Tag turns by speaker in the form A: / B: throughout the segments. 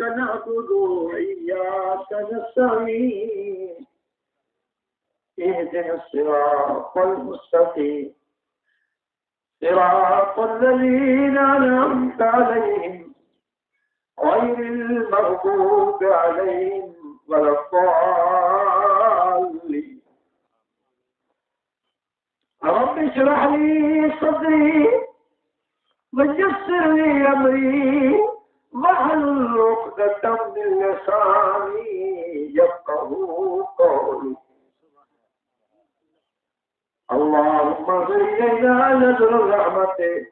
A: نعبد وإياك نستعين اهدنا الصراط المستقيم صراط الذين أنعمت عليهم غير المغضوب عليهم ولا الضالين. رب اشرح لي صدري ويسر لي أمري واحلل عقدة من لساني يفقهوا قولي. اللهم زينا نزل رحمتك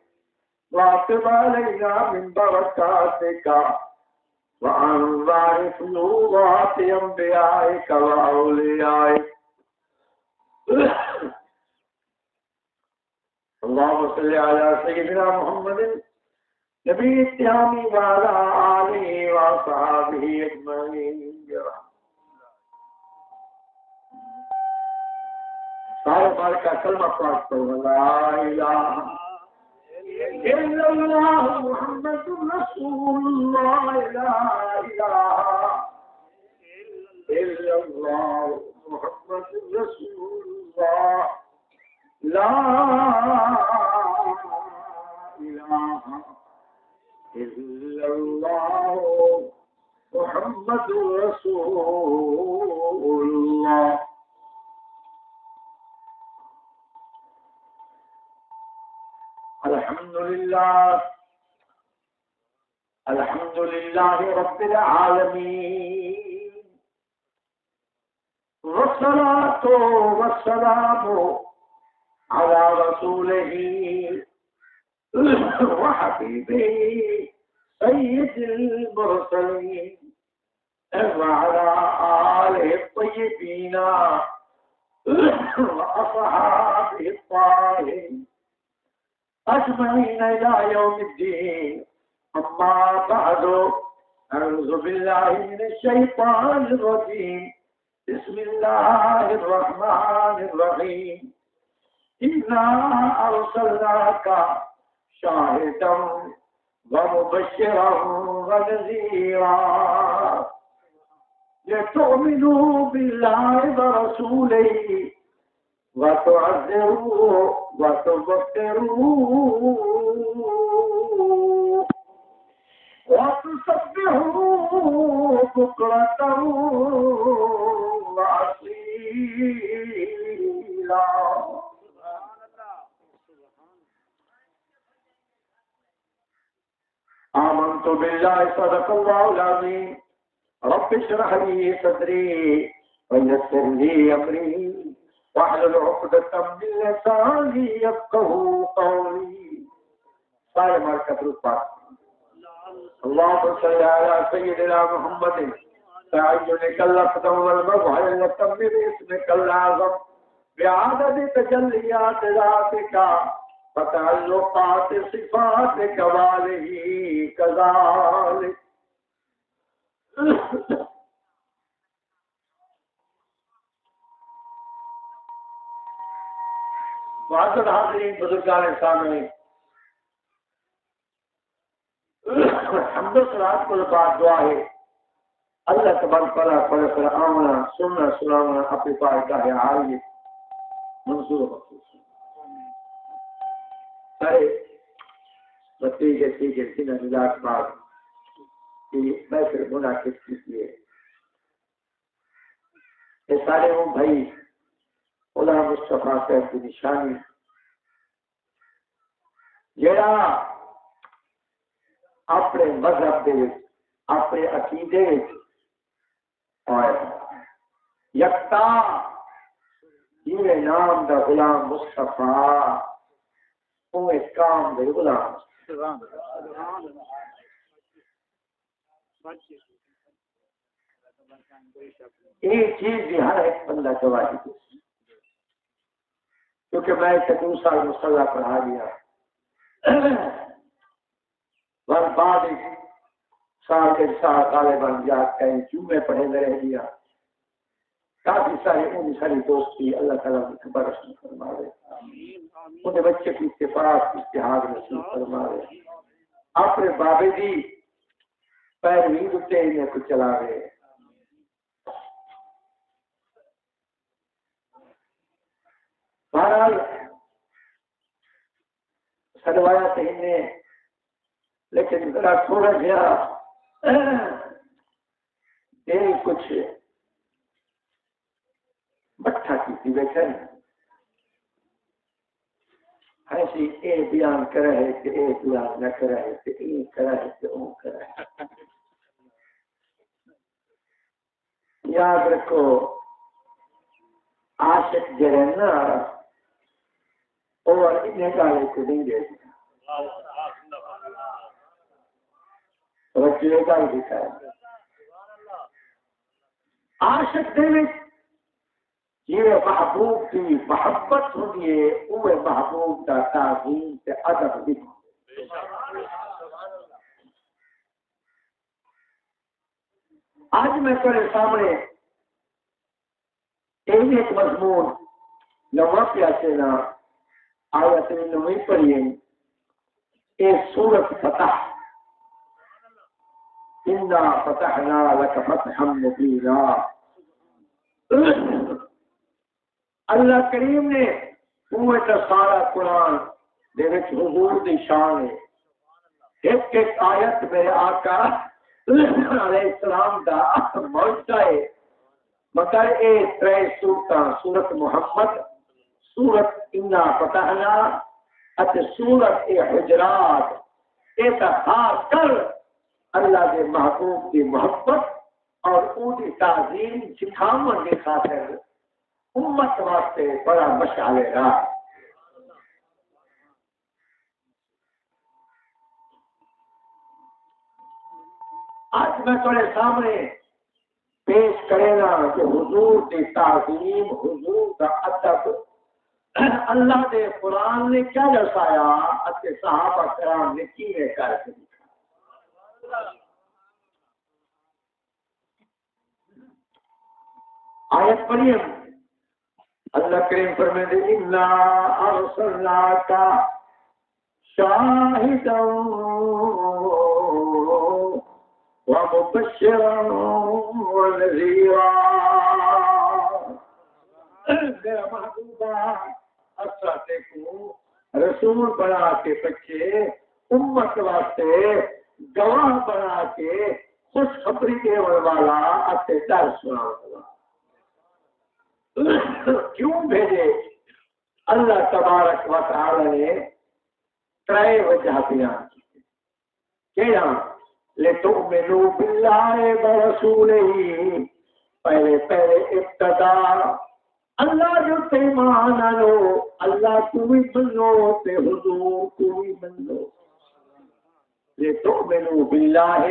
A: واكتب علينا من بركاتك وأنظر فيوضات أنبيائك وأوليائك. اللهم صل على سيدنا محمد نبي التهامي وعلى آله وصحابه أجمعين برحمتك. سارے بار کا کلمہ پاک کرو لا الہ الا اللہ محمد رسول اللہ لا الہ الا اللہ محمد رسول اللہ لا الہ الا اللہ محمد رسول اللہ. الحمد لله رب العالمين والصلاة والسلام على رسوله وحبيبه سيد المرسلين وعلى آله الطيبين وأصحابه الطاهرين أجمعين إلى يوم الدين. أما بعد أعوذ بالله من الشيطان الرجيم. بسم الله الرحمن الرحيم. إنا أرسلناك شاهدا ومبشرا ونذيرا لتؤمنوا بالله ورسوله وتعذروه وتبصروه وتسبحوه بكرة وأصيلا. آمنت بالله صدق الله العظيم. رب اشرح لي صدري ويسر لي أمري واحلل عقدة من لساني يفقهوا قولي. سارے مرکز روپا اللهم صل على سيدنا محمد تعينك الأقدم والمظهر لتم باسمك الأعظم بعدد تجليات ذاتك وتعلقات صفاتك وآله كذلك. معزز حاضرین بزرگان سامعین، حمد و صلوات کے بعد دعا ہے اللہ تبارک و تعالیٰ پر آمنا سننا سنانا اپنی پارگاہ عالیہ منظور و مخصوص. سارے نتیجے سین نجات بعد کی محفل منعقد کی ہے. یہ سارے ہوں بھائی خدا مصطفیٰ صاحب کی نشانی جڑا اپنے مذہب دے اپنے عقیدے اور یکتا یہ نام دا غلام مصطفیٰ اوے کام دے غلام. یہ چیز بھی ہر ایک بندہ گواہی دے، کیونکہ میں 2 سال مصلح پڑھا لیا بس بعد سال کے سال غالباً یاد کہیں جمعے پڑھے رہ گیا. کافی سارے ان ساری دوستی اللہ تعالیٰ کی خبر رسول فرما رہے، ان بچے کی اتفاق اتحاد رسول فرما رہے. اپنے بابے جی پیروی اتنے انہیں کو چلا رہے بہرحال سروایا تھے انہیں لیکن ذرا تھوڑا سا دل کچھ بٹھا کی تھی بیٹھے ایسی اے بیان کرا ہے کہ اے بیان نہ کرا ہے کہ اے کرا ہے کہ او کرا ہے. یاد رکھو عاشق جڑے نا اور انہیں گالے کو دیں گے رجوع گال دکھا ہے عاشق دے میں یہ محبوب کی محبت ہوگی وہ محبوب کا تعظیم سے ادب دکھو. آج میں تیرے سامنے ایک مضمون نواں پیاسے نا آیت نویں پڑھیے ایک سورت فتح انا فتحنا لك فتحا مبینا. اللہ کریم نے قوت سارا قرآن دے وچ حضور دی شان ہے. ایک ایک آیت میں آقا علیہ السلام دا معجزہ ہے. مگر اے ترے سورتاں سورت محمد سورت انا فتحنا اتے سورت اے حجرات اے تا خاص کر اللہ کے محبوب کی محبت اور ان کی تعظیم سکھاون کی خاطر امت واسطے بڑا مشعل راہ. آج میں تمہارے سامنے پیش کرے گا کہ حضور کی تعظیم حضور کا ادب اللہ دے قرآن نے کیا دسایا اتے صحابہ کرام نے کیویں کر کے دکھایا. آیت پڑھیے اللہ کریم فرمائے انا ارسلناک شاہدا ومبشرا ونذیرا. میرا محبوبہ اساتے کو رسول بنا کے بچے امت واسطے گواہ بنا کے خوشخبری دینے والا اتے ڈر سنا والا. کیوں بھیجے اللہ تبارک و تعالی نے ترے وجہ بیان کی. کیا لتؤمنوا باللہ ورسولہ پہلے ابتدا اللہ جو ایمان آنو اللہ کو بھی منو تے حضور کو بھی منو. لتؤمنوا باللہ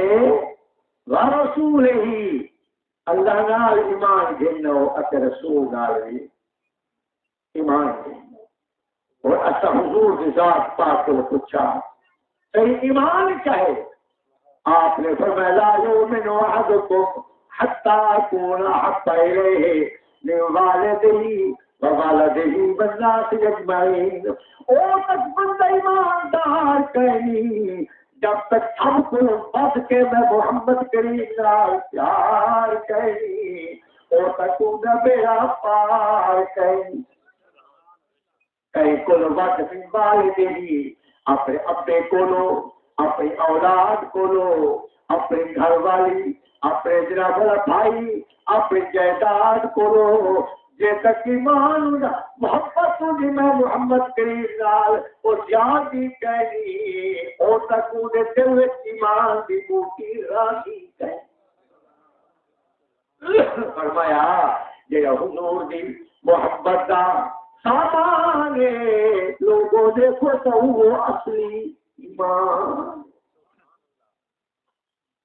A: ورسولہ اللہ نال ایمان گھنو اتے رسول نال ایمان گھنو. اور اسا حضور کی ذات پاک کو پوچھا صحیح ایمان کیا ہے؟ آپ نے فرمایا لا یؤمن احدکم حتی اکون احب الیہ من والدہ ووالدہ والناس اجمعین. او تک بندہ ایماندار کہیں جب تک سب کو بس کے میں محمد کریم نال پیار کہیں اور تک انہیں میرا پار کہیں کو وقت والدے ہی اپنے ابے کو لو اپنی اولاد کو لو اپنے گھر والی اپنے جناب والا بھائی اپنی جائیداد کو لو جے تک ایمان محبت ہوگی میں محمد کریم نال اور جان دی کہنی او تک انہیں دل وچ ایمان دی بوٹی راہی کہنی. فرمایا یہ حضور دی محبت دا سامان لوگوں دیکھو تو وہ اصلی ایمان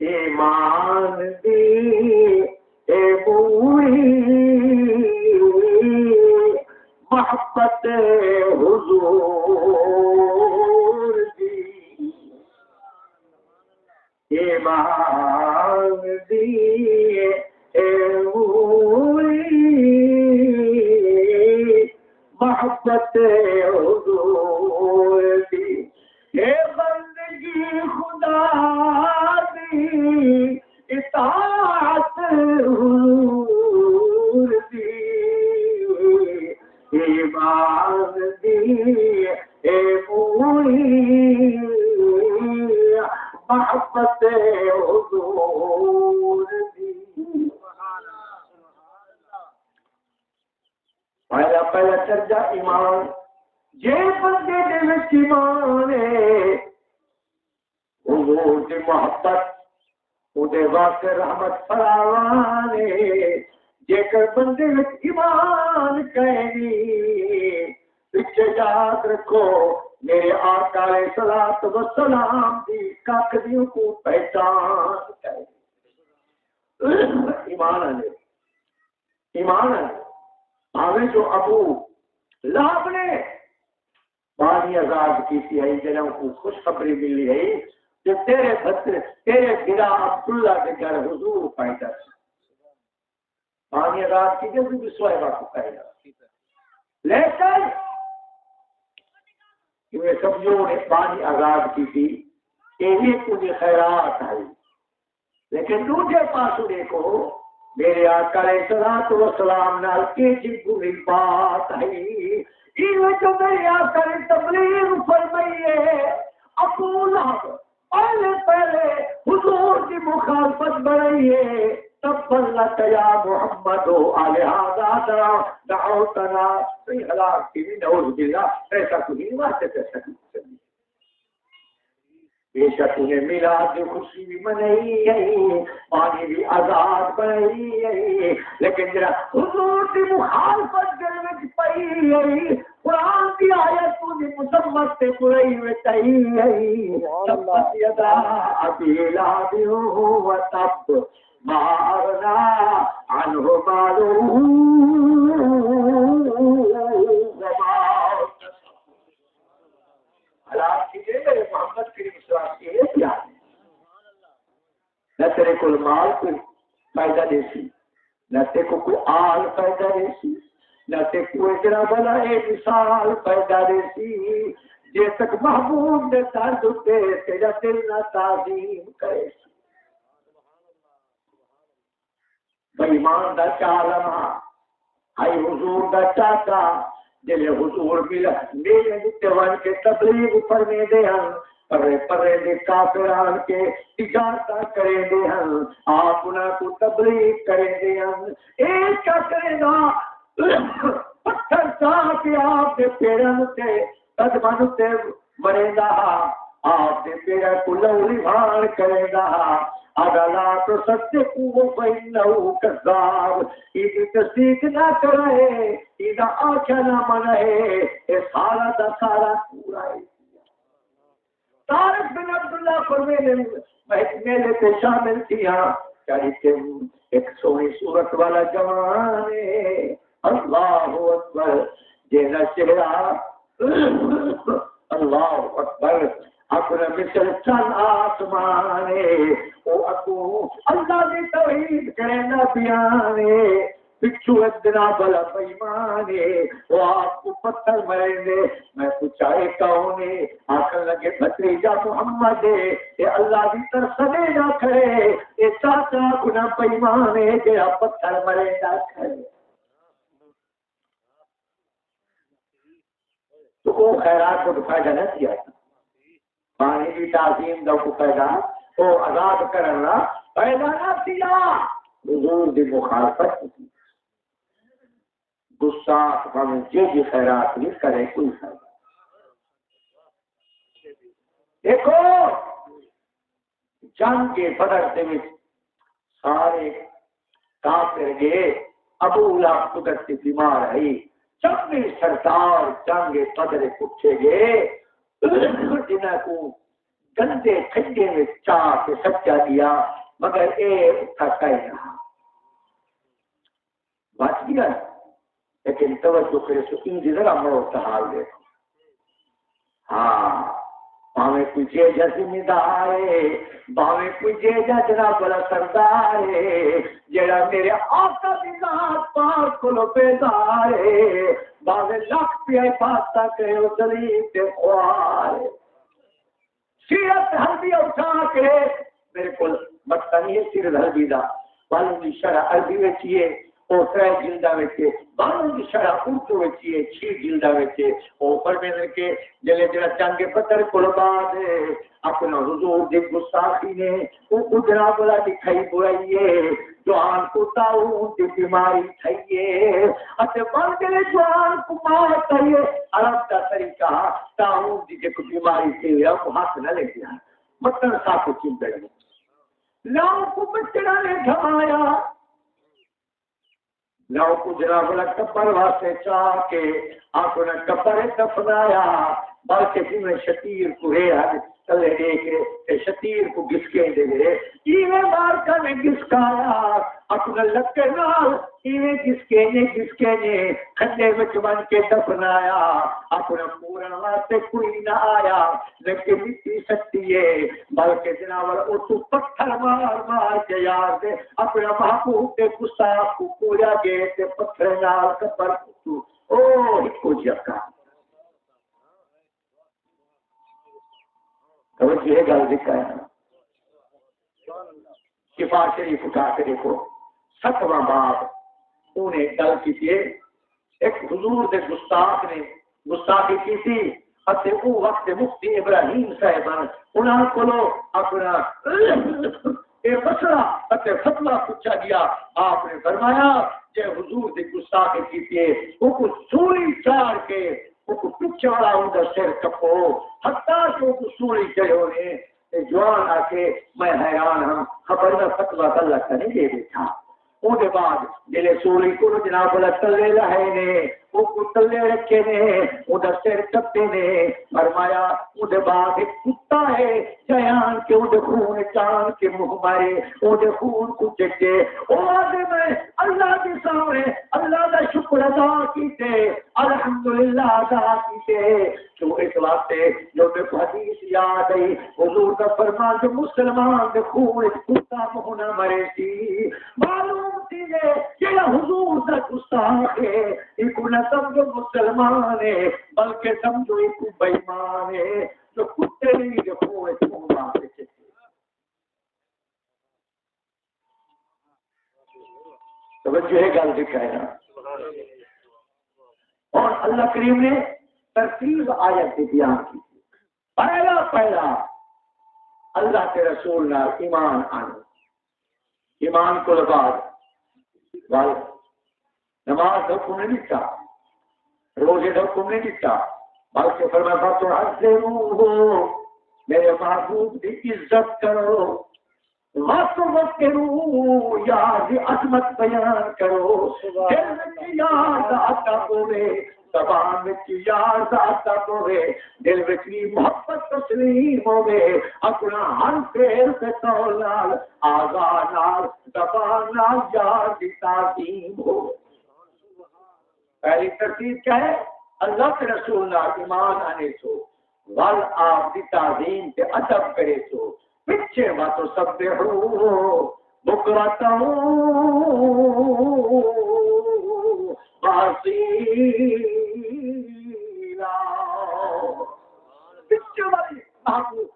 A: ایمان دی اے بوئی محبت حضور دی ایمان دی اے بوئی محبت حضور دی اے بندگی خدا دی اطاعت حضور دی ایمان دی اے موری محبت حضور دی پہلا درجہ ایمان جے بندے دے وچ ایمان ہے حضور دی محبت اودے واسطے رحمت فراوان ہے جے کر بندے وچ ایمان کہیں پیچھے یاد رکھو میرے آقا علیہ الصلوۃ والسلام دی کاکھدیوں کو پہچان کرے ایمان ہے آویں جو ابو لہب نے بانی آزاد کی تھی جنہوں کو خوشخبری ملی ہے کہ تیرے گرا عبداللہ کے گھر حضور پیدا بانی آزاد کی جو بھی سوائبہ کو پیدا لیکن یہ سب جو نے بانی آزاد کی تھی یہی تجھے خیرات آئی لیکن دوسرے پاسو دیکھو میرے آقا علیہ الصلوۃ والسلام نال کی جی بری بات ہے یہ جو میرے آقا نے تبلیغ فرمائی ہے ابو لہب پہلے حضور کی مخالفت بڑھائی ہے تبت لک یا محمد علیہ دعوتنا فی ہلاک کی نعوذ باللہ ایسا کوئی نہیں واسطے ایسا کوئی بے شک انہیں میلاد کی خوشی بھی منائی ہے پانی بھی آزاد بنائی ہے لیکن جرا حضور کی مخالفت دل میں پئی ہے قرآن کی آیت کو مسمت سے پوری وٹائی ہے تبت یدا ابی لہب وتب ما اغنی عنہ مالہ وما حالات کیجئے میرے محمد کریم صلی اللہ علیہ وسلم یہ پیار ہے نہ تیرے کو مال کوئی فائدہ دے سی نہ تیرے کو کوئی آل فائدہ دے سی نہ تیرے کو اجرا بلا ایک مثال فائدہ دے سی جے تک محبوب نے درد ہوتے تیرا دل نہ تعظیم کرے سی بےمان دا چالما آئی حضور دا چاچا جلے حضور ملا میرے دیوان کے تبلیغ پڑھنے دے ہم پرے دے کافران کے تجارتا کریں دے ہم آپ انہاں کو تبلیغ کریں دے ہم ایک کیا کریں گا پتھر چاہ کے آپ دے پیرن تے قدمان تے مریں گا آپ دے پیرن کو لولی بھان کریں گا اگر لا تو سچے کو فإنه كذاب یہ تصدیق نہ کرے یہ آنکھیں نہ منائے یہ سارا دا سارا پورا ہے طارق بن عبداللہ فرمینے میلے پہ شامل کیا چاہیے ایک سونی صورت والا جوان ہے اللہ اکبر جینا چہرہ اللہ اکبر اپنا مثل چند آسمانے او اکو اللہ دی توحید کرنا بیانے پچھو ادنا بلا بیمانے وہ آپ کو پتھر مریں دے میں پوچھائے کہونے آخر لگے بھتریجا محمد یہ اللہ دی طرف سدے نہ کرے یہ چاچا گنا بیمانے جہاں پتھر مریں نہ کرے تو وہ خیرات کو فائدہ نہ دیا پانی کی تعظیم دا کو پیدا وہ آزاد کرنا پیدا نہ کیا حضور دی مخالفت کی غصہ ہمیں جی خیرات نہیں کرے کوئی فائدہ دیکھو جنگ کے بدر سے سارے کافر گئے ابو لہب قدرت سے بیمار ہے جنگ سردار جنگ بدر پوچھے گئے جنہاں کو گندے کھڈے میں چاہ کے سچا دیا مگر اے تھکا ہی رہا بات کیا لیکن توجہ کرے سو ان ذرا موت حال دیکھو ہاں باویں کوئی جیجا ذمہ دار ہے باویں کوئی جیجا جناب بڑا سردار ہے جڑا میرے آقا دی ذات پاک کو بیزار ہے باویں لاکھ پیا پاستا کرے وہ دلیل تے خوار ہے سیرت ہلدی اٹھا کے میرے کو مطلب نہیں ہے سر دھربی دا بالوں کی شرح عربی وچیے او 3 جلداں وچ بالوں کی شرح اردو وچیے 6 جلداں وچ او فرماتے کہ جلے جڑا جنگ بدر کول بعد اپنا حضور دی گستاخی نے او اجرا بلا دکھائی برائیے جوان کو تاؤں دی بیماری تھئیے اتے بندے جوان کو مار کریے عرب دا طریقہ تاؤں دی جو بیماری تھی اب ہاتھ نہ لے گیا مطلب صاف چیز بیٹھ لاؤ کو بچڑا نے دھمایا لاؤ کو جناب اللہ کبر واسطے چاہ کے آپ نے کبر دفنایا بلکہ جی میں شتیر کو ہے چلے دیکھ شتیر کو گس کے دے گئے ایویں مارکا نے گس کایا اپنا لکے نال ایویں گس کے نے کھڈے وچ بن کے دفنایا اپنا پورن واسطے کوئی نہ آیا لیکن مٹی سکتی ہے بلکہ جناب او تو پتھر مار کے یار دے اپنا محبوب کے گستاخ کو پورا گئے تے پتھر نال قبر کو او ہکو جکا توجہ یہ گل ذکر ہے شفا شریف اٹھا کے دیکھو 7واں باب انہیں گل کی تھی ایک حضور دے گستاخ نے گستاخی کی تھی اتے او وقت مفتی ابراہیم صاحبان انہاں کولو اپنا اے مسئلہ اتے فتویٰ پوچھا گیا آپ نے فرمایا کہ حضور دے گستاخی کی تھی وہ کو سولی چاڑ کے وہ پیچھے والا ان کا سر کپو حتیٰ کہ وہ سولی چڑھے نے جوان آ کے میں حیران ہوں خبر میں فتویٰ اللہ کا نہیں دے دیتا ان کے بعد جلے سولی کو جناب اللہ تلے رہے نے وہ کو تلے رکھے نے ان کا سر کپے نے فرمایا ان کے بعد ایک کتا ہے جیان کے ان خون چان کے منہ مارے ان خون کو چکے اور میں اللہ کے سامنے اللہ کا شکر ادا کیتے الحمدللہ ادا کیتے تو اس واسطے جو میں حدیث یاد آئی حضور کا فرمان جو مسلمان کے خون کتا ہونا مرے تھی معلوم تھی کہ حضور کا گستاخ ہے ایک نہ سمجھو مسلمان ہے بلکہ سمجھو ایک بے ایمان ہے جو کتے نہیں جو خون مارے تھے توجہ ہے گل دکھائے اور اللہ کریم نے ترتیب آیت بیان کی پہلا اللہ کے رسول نال ایمان آنا ایمان کو بعد نماز حکم نہیں دیتا روزے حکم نہیں دیتا بلکہ فرمایا تو عظموہ میرے محبوب کی عزت کرو وقت کرو یاد عظمت بیان کرو دل میں یاد آتا ہوئے زبان میں یاد آتا ہوئے دل میں محبت تسلیم ہوئے اپنا ہر پیر سے قول نال آزاد نال زبان نال یاد تعظیم ہو پہلی ترتیب کیا ہے اللہ کے رسول نال ایمان آنے سو ول آپ کی تعظیم کے ادب کرے سو پیچھے باتوں سب پہ ہو بکراتا ہوں پیچھے والی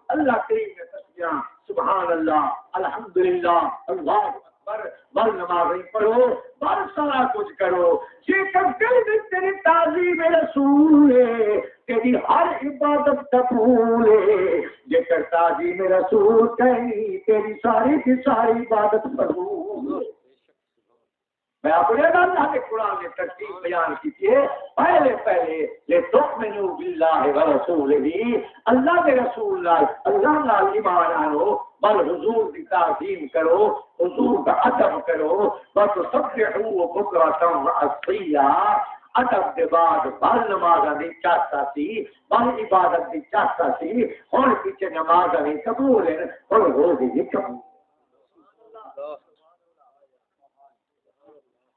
A: اللہ کریم نے تسبیح سبحان اللہ الحمدللہ اللہ اکبر بل نمازیں پڑھو بل سارا کچھ کرو جے کر دل میں تیری تعظیم رسول ہے تیری ہر عبادت قبول ہے جے کر تعظیم رسول کہیں تیری ساری کی ساری عبادت قبول میں اپنے اللہ کے قرآن نے ترتیب بیان کی تھی پہلے لتؤمنوا باللہ ورسولہ اللہ کے رسول اللہ نال ایمان آنو بل حضور کی تعظیم کرو حضور کا ادب کرو وتسبحوا بکرۃ وعشیا ادب کے بعد بل نماز دی چاہتا سی بل عبادت دی چاہتا سی اور پیچھے نماز نہیں قبول ہے اور روزے بھی قبول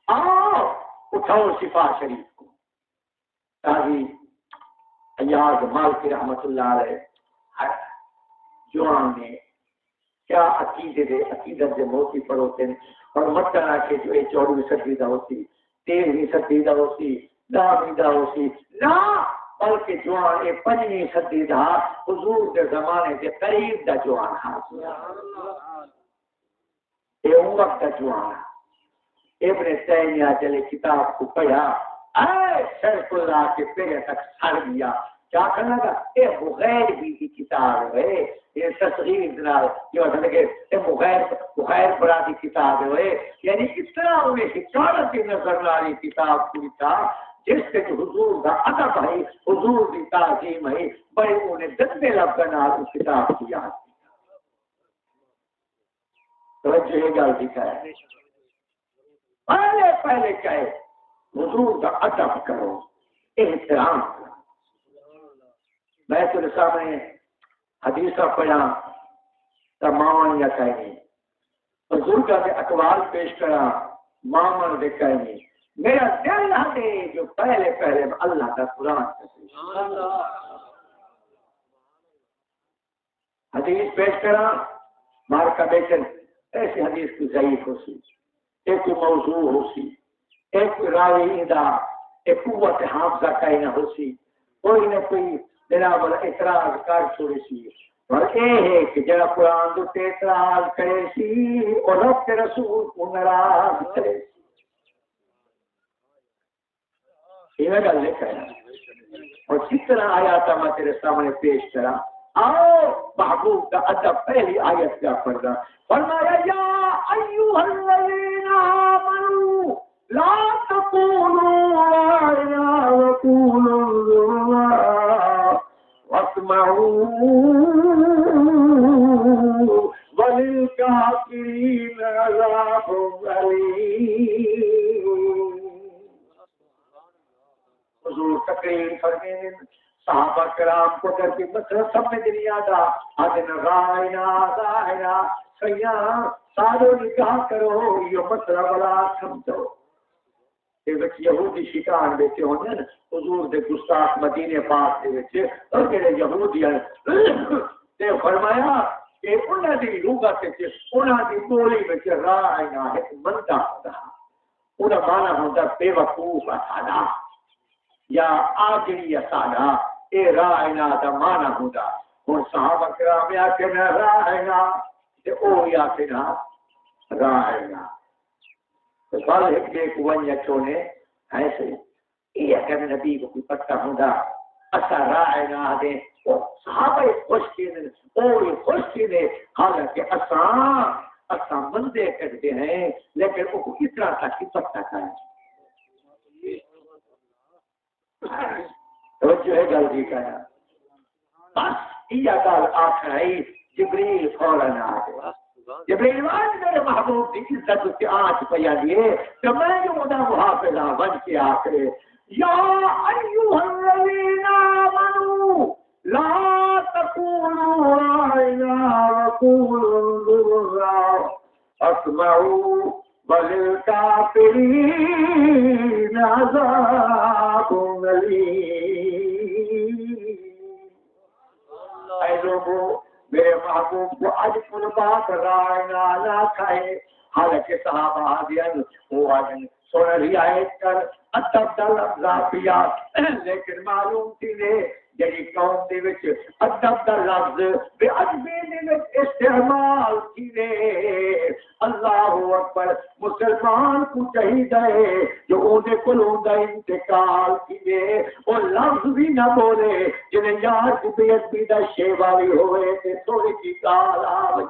A: آؤ اٹھاؤ شفا شریف کو قاضی ایاز مالکی رحمت اللہ علیہ جوان نے کیا عقیدت سے موتی پڑھوتے ہیں اور مطلع کے جو 14ویں صدی دا ہوتی 13ویں صدی دا ہوتی 10ویں دا ہوتی نہ بلکہ جوان 5ویں صدی دا حضور کے زمانے کے قریب دا جوان ہاں یہ وقت جوانا ابن تیمیہ جلے کتاب کو پڑھا اے شیخ اللہ کے پیرے تک سر دیا کیا کرنا تھا یہ بغیر بھی کی کتاب ہے یہ تصغیر جناب یہ ہوتا ہے کہ یہ بغیر پڑھا دی کتاب ہے یعنی اس طرح انہیں حکارت نظر لالی کتاب کوئی تھا جس کے جو حضور کا ادب ہے حضور کی تعظیم ہے بڑے انہیں دندے لبنا اس کتاب کو یاد توجہ یہ گل دکھایا پہلے کہے حضور کا ادب کرو احترام کرو میں تیرے سامنے حدیثہ پڑھا تمام یا کہیں حضور کا کے اقوال پیش کرا مامن دے کہیں میرا دل ہے جو پہلے اللہ کا قرآن حدیث پیش کرا مار کا بیچن ایسی حدیث کی ضعیف ہو سی ایک موضوع ہو سی ایک راوی دا ایک قوت حافظہ کہیں نہ ہو سی کوئی نہ کوئی جناب اعتراض کر چھوڑی سی اور اے ہے کہ جناب قرآن تو اعتراض کرے سی اور رب کے رسول کو ناراض کرے سی یہ گل لے کر اور جس طرح آیات میں تیرے سامنے پیش کرا آؤ محبوب کا ادب پہلی آیت کیا پڑھا فرمایا یا ایھا الذین آمنوا لا تقولوا راعنا وقولوا انظرنا واسمعوا وللکافرین عذاب علیم حضور تقریر فرمائیں صحابہ کرام کو در کی مسئلہ سمجھ نہیں آتا آدھن رائنا سیاں سادو نکاح کرو یہ مسئلہ بلا سمجھو یہ بچ یہودی شکار بیٹے ہونے حضور دے گستاخ مدینے پاک دے بیٹے اور کہے یہودیاں تے فرمایا کہ انہاں دی لغت تے انہاں دی بولی وچ رائنا ایک مندا ہوندا انہاں مانا ہوندا بے وقوف سادا یا آجڑی سادا اے رائنا دا مانا ہوندا اور صحابہ کرام آکھے نہ رائنا تے او آکھے نہ رائنا تو بال ایک ایک ونیا چونے ایسے یہ کہ نبی کو کوئی پتہ ہوندا اسا رائنا دے صحابہ خوش تھی نے حالانکہ اساں بندے کرتے ہیں لیکن وہ اس طرح تک کی پتہ کریں توجہ ہے گل دی کہنا بس یہ گل آخر ہے جبریل فوراً آ گیا جبریل آج میرے محبوب کی عزت سے آج پیا دیے کہ میں جو مدہ محافظہ بن کے آخرے یا ایوہ الذین آمنوا لا تقولوا راعنا وقولوا انظرنا واسمعوا وللکافرین عذاب علیم اے لوگوں میرے محبوب کو آج کل بات رائنا نہ کھائے حالانکہ صحابہ آدھین وہ آدھین سونا رعایت کر ادب دا لفظہ پیا لیکن معلوم تھی نے جڑی قوم دے وچ ادب دا لفظ بے ادبی دے وچ استعمال کیے اللہ اکبر مسلمان کو چاہیے ہے جو اودے کول ہوندا انتقال کیے او لفظ بھی نہ بولے جنے یار کو بے ادبی دا شیوا بھی ہوئے تے تھوڑی کی گال آوے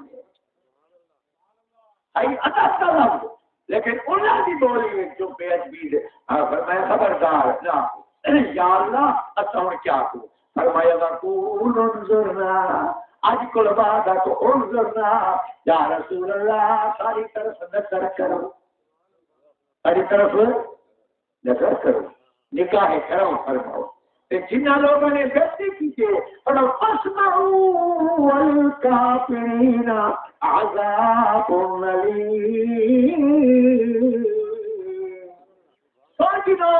A: ائی ادب دا لفظ لیکن انہاں دی بولی وچ جو بے ادبی دے میں خبردار نہ یا اللہ اساں کیا کو فرمایا وقول انظرنا آج کل بعد کو انظرنا یا رسول اللہ ساری طرف نظر کرو ساری طرف نظر کرو نکاح کرو فرماؤ جنہ لوگوں نے غلطی کی تھی اور فاسمعوا والکافرین عذاب علیم سوچو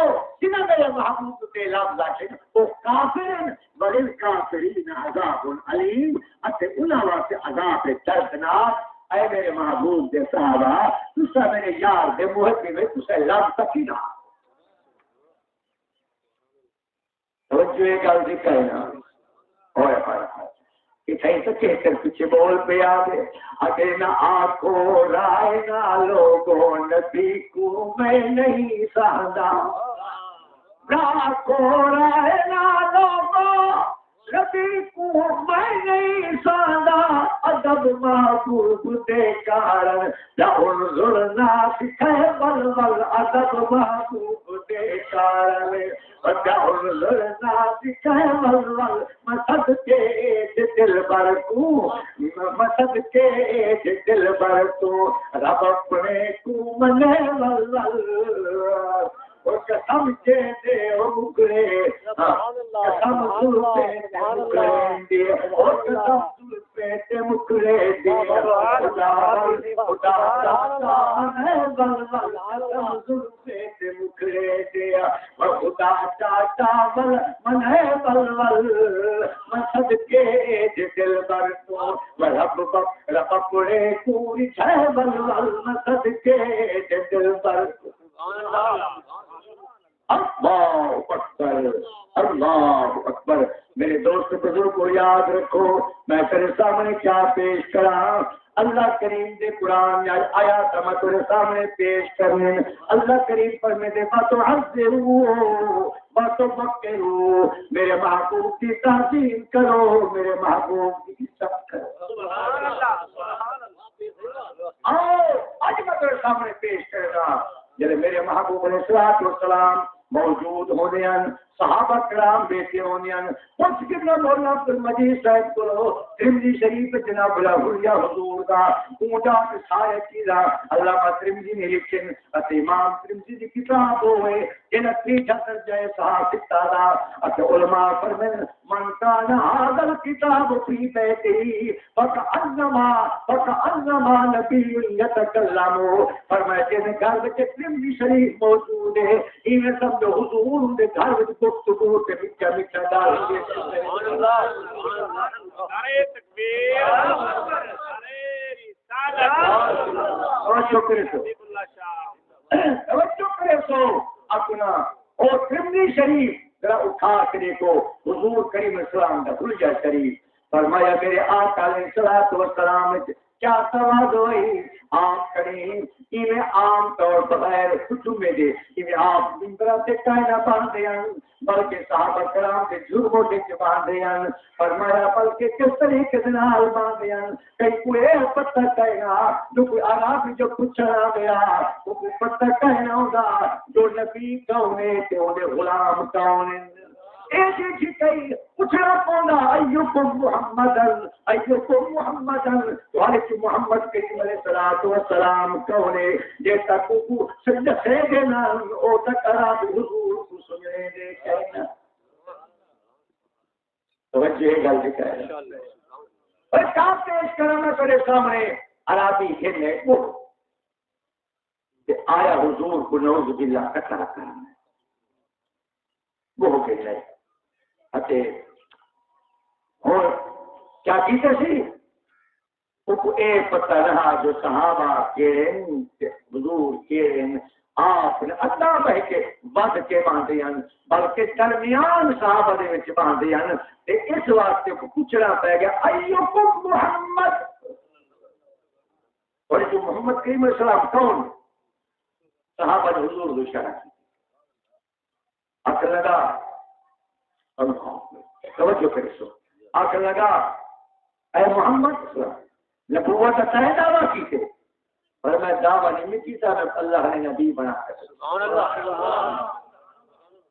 A: جنہ میرے محبوب کے لفظ آتے وہ کافر وللکافرین عذاب علیم اتے انہاں واسطے عذاب دردناک اے میرے محبوب دے صحابہ تسا میرے یار دے محبت میں تسا لفظ سکینہ توجہ ایک گل دی کہنا ہوئے کتھائی تو کہتے پیچھے بول پہ آگے اگے نہ آنکھوں رائے نہ لوگوں نبی کو میں نہیں سہدا نہ آنکھوں رائے نہ لوگوں نبی کو میں نہیں سہدا ادب محبوب دے کارن لہن ناس کھے بل بل ادب محبوب دے کارن لہن ناس کھے بل بل مسد کے دل بر کو مسد کے دل بر کو رب اپنے کو منے بل بل اور قسم کے دے مکرے قسم سلپے دے مکرے اور قسم سلپے مکرے دے خدا ہے بل بل قسم سلپے مکرے دے اور خدا چاہتا بل من ہے بل بل مسد کے دل بر تو رب پڑے پوری ہے بل بل مسد کے دل بر اللہ اکبر اللہ اکبر میرے دوست بزرگ کو یاد رکھو میں تیرے سامنے کیا پیش کرا اللہ کریم دے قرآن آیا تھا میں تیرے سامنے پیش کرنے اللہ کریم پر میں دے باتوں حضرو باتوں مکرو میرے محبوب کی تعظیم کرو میرے محبوب کی عزت کرو آؤ آج میں تیرے سامنے پیش کرنا جب میرے محبوب علیہ الصلوۃ والسلام موجود ہونے صحابہ کرام بیٹھے ہونے کچھ کتنا مولانا عبد المجید صاحب کو ترمذی شریف جناب الہیہ حضور کا اونچا سایہ چیزا علامہ ترمذی نے لکھے امام ترمذی کی کتاب ہوئے جن تیجا درجہ صحابہ تعالی اتے علماء فرمائیں من کان ھذا الکتاب فی بیتی فکأنما نبی یتکلم فرمایا جن گھر وچ ترمذی شریف موجود ہے ان سب حضور دے گھر وچ گفتگو تے میٹھا میٹھا ڈال کے سبحان اللہ نعرہ تکبیر توجہ کرے سو اپنا اور ترمذی شریف ذرا اٹھا کے دیکھو حضور کریم السلام کا حلیہ شریف فرمایا میرے آقا علیہ الصلوۃ والسلام کیا تواضع ہے آپ کریم انہیں عام طور بغیر خطبے دے انہیں آپ ممبر سے کائنہ باندھے ہیں بلکہ صحابہ کرام کے جرموں کے باندھے ہیں فرمایا بلکہ کس طریقے سے نال باندھے ہیں کہیں کوئی پتہ کہنا جو کوئی عرابی جو پوچھنا گیا وہ کوئی پتہ کہنا ہوگا جو نبی کون ہے کہ انہیں غلام کون ہے ایسی جی کئی پوچھنا پونا ایوکم محمدن والد محمد کریم علیہ الصلوۃ والسلام کون ہے جیسا کو سجدہ سے دینا او تک عرب حضور کو سننے دے کہنا توجہ گل دکھا ہے اور کیا پیش کرنا تیرے سامنے عربی کہنے وہ کہ آیا حضور کو نعوذ باللہ قتل کرنا وہ کہنا ہے اتے اور کیا کیتے سی وہ اے پتہ رہا جو صحابہ کیرن حضور کیرن آپ نے اللہ بہ کے ود کے باندھے ہیں بلکہ درمیان صحابہ دے وچ باندھے ہیں تے اس واسطے کو پوچھنا پے گیا ایوکم محمد اور جو محمد کریم علیہ السلام کون صحابہ نے حضور کو اشارہ کیا اکھ لگا توجہ کرے سو آخر لگا اے محمد نبوت کا دعویٰ کیتے اور میں دعویٰ نہیں کیتا اللہ نے نبی بنا کر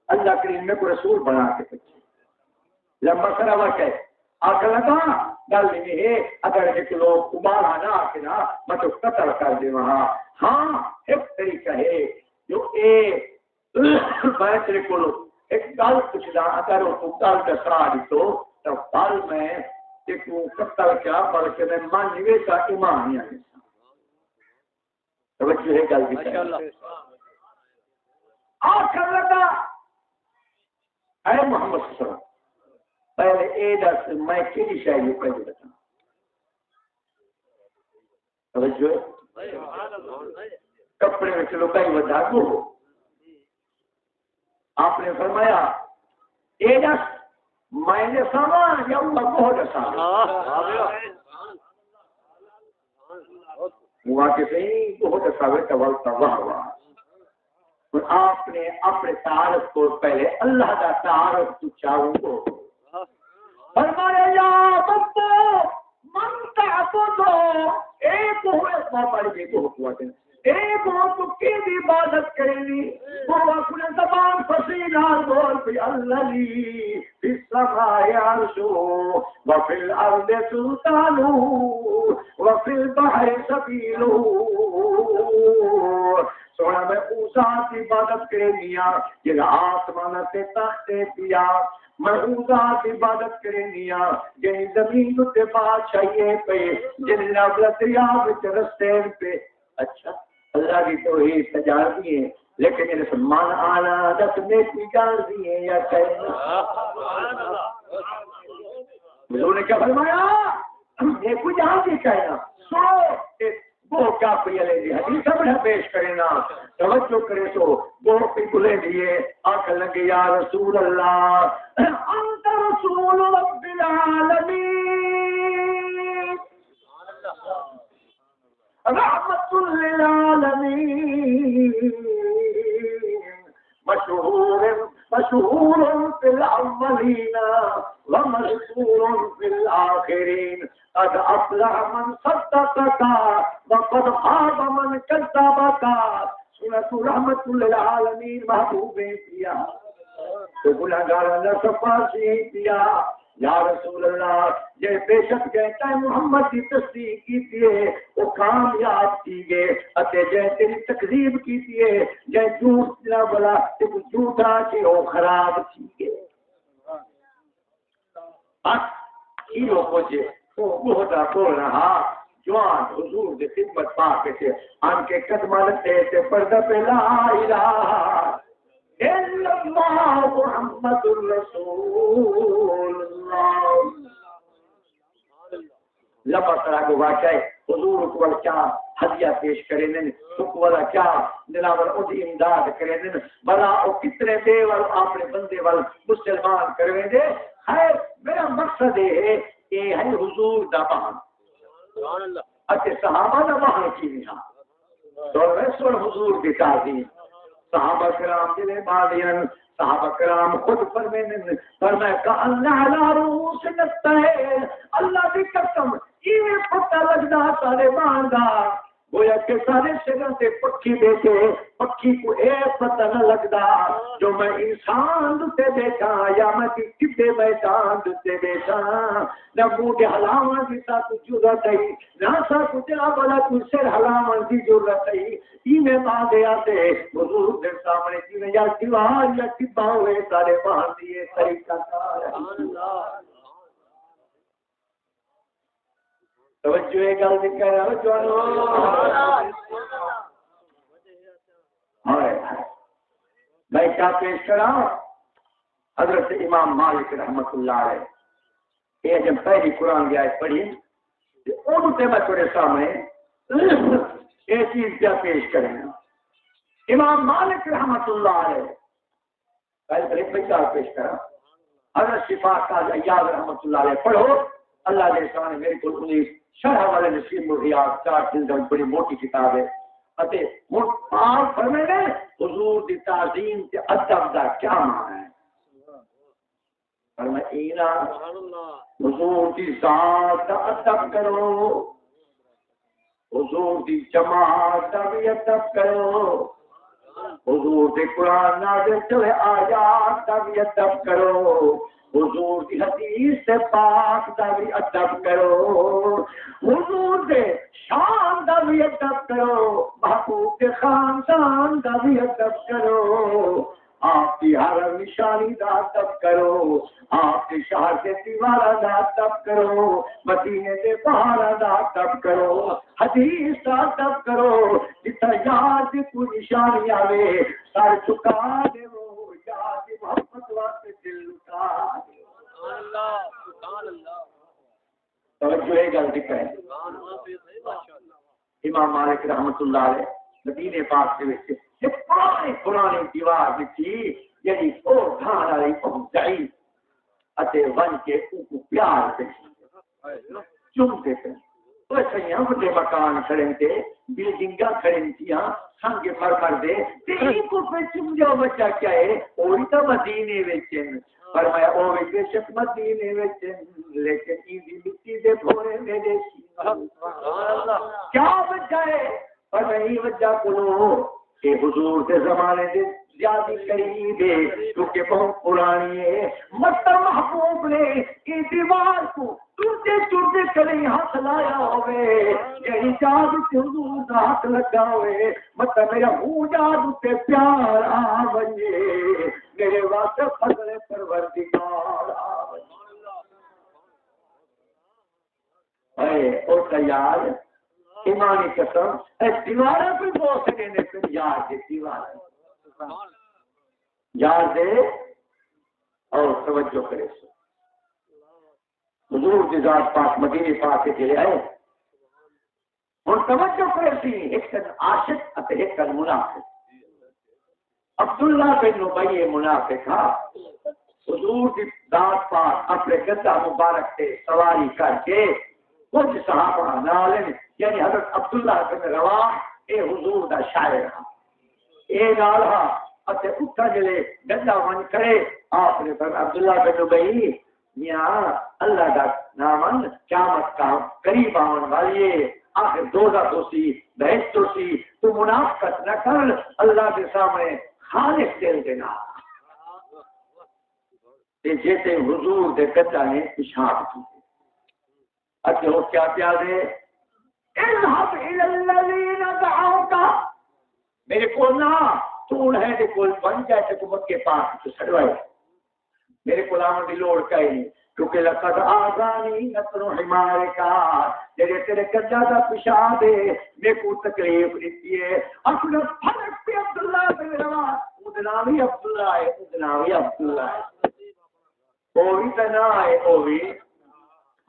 A: اللہ کریم نے کو رسول بنا کے پچھے لمبا کرا وقت ہے آخر لگا گل نہیں ہے اگر ایک لوگ ابالا نہ آکے نا میں تو قتل کر دے وہاں ہاں ایک طریقہ ہے جو بیٹھے کو ایک گل پوچھنا اگر وہ گل دسا دیتو تو گل میں ایک قتل کیا بلکہ میں مانوے کا ایمان ہی آنے توجہ ہے گل دی آخر لگا اے محمد صلی اللہ علیہ وسلم پہلے اے دس میں کیڑی شے جو پہلے بتا توجہ کپڑے میں لوکائی ودا کو آپ نے فرمایا اے دس میں نے سامان یا اللہ بہت سامان ہوا کہ صحیح بہت ساوے تولتا واہ واہ آپ نے اپنے تعارف کو پہلے اللہ کا تعارف تو چاہوں کو فرمایا یا بابا منتا کو تو ایک ہوئے پاپڑ جی کو ہوا دیں ایک ہو تو کی بھی عبادت کریں گی وہ اپنے زبان فصیح بول پہ اللہ لی فی السماء عرشو وفی الارض سلطانو وفی البحر سبیلو سونا میں اوزات عبادت کریں گیا جن آسمان سے تختے پیا میں اوزات عبادت کریں گیا جن زمین تے بادشاہیے پہ جن نبلت رستے پہ اچھا اللہ کی توحید تجارتی ہے لیکن یہ سمان آنا دس نیکی جانتی ہے یا کہنا حضور نے کیا فرمایا نیکو جانتی کہنا سو وہ کیا پریلے دی حدیث بڑھا پیش کرنا توجہ کرے تو وہ پہ بلے دیئے آکھ لگے یا رسول اللہ انت رسول رب العالمین رحمت للعالمین مشہور فی الاولین ومشہور فی الاخرین قد افلح من صدقك وقد خاب من كذبك سورۃ رحمت للعالمین محبوب کیا تو گناہگار نے صفائی کیا یا رسول اللہ یہ بے شک کہتا ہے محمد کی تصدیق کی تھی وہ کامیاب کی گئے اتے جے تیری تکذیب کی تھی جے جھوٹ نہ بولا تے جھوٹا کہ وہ خراب تھی گئے بس یہ پہنچے وہ بہتا بول رہا جوان حضور کی خدمت پا کے تھے ان کے قدم لگتے تھے پردہ پہ لا الہ الا اللہ محمد الرسول اللہ لمبا طرح کو واقعہ حضور کو کیا ہدیہ پیش کرے دن سکھ والا کیا جناب اُسی امداد کرے دن بلا وہ کتنے دے وال اپنے بندے وال مسلمان کرویں دے خیر میرا مقصد ہے کہ ہے حضور دا بہان سبحان اللہ اتے صحابہ دا بہان کی نہیں تو رسول حضور دی تعظیم صحابہ کرام دلے بالیاں صحابہ کرام خود فرمائے کہ اللہ علی رؤوس النطاق اللہ دی قسم یہ پتہ لگدا سارے مانگا گویا کہ سارے سروں سے پکھی بیٹھے پکھی کو اے پتہ نہ لگدا جو میں انسان تے بیٹھا یا میں کتے بیٹھا تے بیٹھا نہ بوٹے ہلاون دی تا کچھ ضرورت ہے نہ سا کچھ والا کچھ سر ہلاون دی ضرورت ہے یہ میں بعد آتے حضور دے سامنے جی یا دیوار یا کبا ہوئے سارے باہر دیے طریقہ کار اللہ توجہ ہے گل کہہ رہا ہوں جوانو میں کیا پیش کرا حضرت امام مالک رحمت اللہ علیہ یہ جب پہلی قرآن کی آیت پڑھی ان سے میں تھوڑے سامنے یہ چیز کیا پیش کریں امام مالک رحمت اللہ علیہ پہلے پیشار پیش کرا حضرت شفا کا ایاز رحمت اللہ علیہ پڑھو اللہ نے سامنے میرے کو انہیں شرح والے نسیم الریاض 4 جلد بڑی موٹی کتاب ہے اتے آپ فرمائے گئے حضور دی تعظیم تے ادب دا کیا معنی ہے فرمائے اینا حضور دی ذات دا ادب کرو حضور دی جماعت دا بھی ادب کرو حضور دی قرآن نازل چلے آیات دا بھی ادب کرو حضور دی حدیث سے پاک دا بھی ادب کرو حضور دے شان دا بھی ادب کرو محبوب کے خاندان دا بھی ادب کرو آپ کی ہر نشانی دا ادب کرو آپ کے شہر کے دیوارہ دا ادب کرو مدینے کے پہاڑا دا ادب کرو حدیث دا ادب کرو جتنا یاد کو نشانی آوے سر چکا دے وہ یاد محبت واسطے دل لٹا دے اللہ سبحان اللہ توجہ ہے گل ذکر ہے امام مالک رحمت اللہ علیہ مدینے پاک کے وچ پرانے دیوار وچ یعنی او دھان والی پہنچائی اتے ون کے کو پیار سے چومتے تھے وہ سیاں بڑے مکان کھڑے تھے بلڈنگاں کھڑی تھیاں سنگ مرمر دے تے کو پہ چم جو بچہ کیا ہے وہی تو مدینے وچ فرمایا او بے شک مدینے وچ لیکن ایدی مٹی دے بھورے میرے کیا وجہ ہے پر نہیں وجہ کو کہ حضور کے زمانے دے زیادہ قریب ہے کیونکہ بہت پرانی ہے مت محبوب نے کی دیوار کو ٹوٹے کلی ہاتھ لایا ہوئے یہی جاد حضور کا ہاتھ لگا ہوئے مت میرا منہ جاد تے پیار آ بنے میرے واسطے فضل پروردگار آ بنے اے او تیار ایمانی قسم اس دیوارہ پہ بہت سکے نے پھر یاد دے دیوارہ یاد دے اور توجہ کرے سو حضور کی ذات پاک مدینے پاک کے چلے آئے اور توجہ کرے سی ایک کن عاشق اتے ایک کن منافق عبداللہ بن ابی منافق تھا حضور کی ذات پاک اپنے گدا مبارک سے سواری کر کے کچھ صحابہ نالن یعنی حضرت عبداللہ بن رواح اے حضور دا شاعر رہا اے نالہ اتے اٹھا جلے گدا من کرے آپ نے فرمایا عبداللہ بن ابی میاں اللہ دا نامن قیامت کا قریب آن والی آخر دوزہ تو سی بہشت تو سی تو منافقت نہ کر اللہ کے سامنے خالص دل دینا جیسے حضور دے گدا نے پیشاب کی اچھا وہ کیا پیادے اذهب الى الذين دعوك میرے کو نہ تو ہے کہ کوئی بن جائے کہ حکومت کے پاس تو چھڑوائے میرے غلام دی لوڑ کا ہی کیونکہ لقد آزانی نصر حمار کا جیسے تیرے گدا دا پیشاب ہے میں کو تکلیف دیتی ہے اپنا فرق پہ عبداللہ بن رواح ادنا بھی عبداللہ ہے ادنا بھی عبداللہ ہے وہ بھی تنا ہے وہ بھی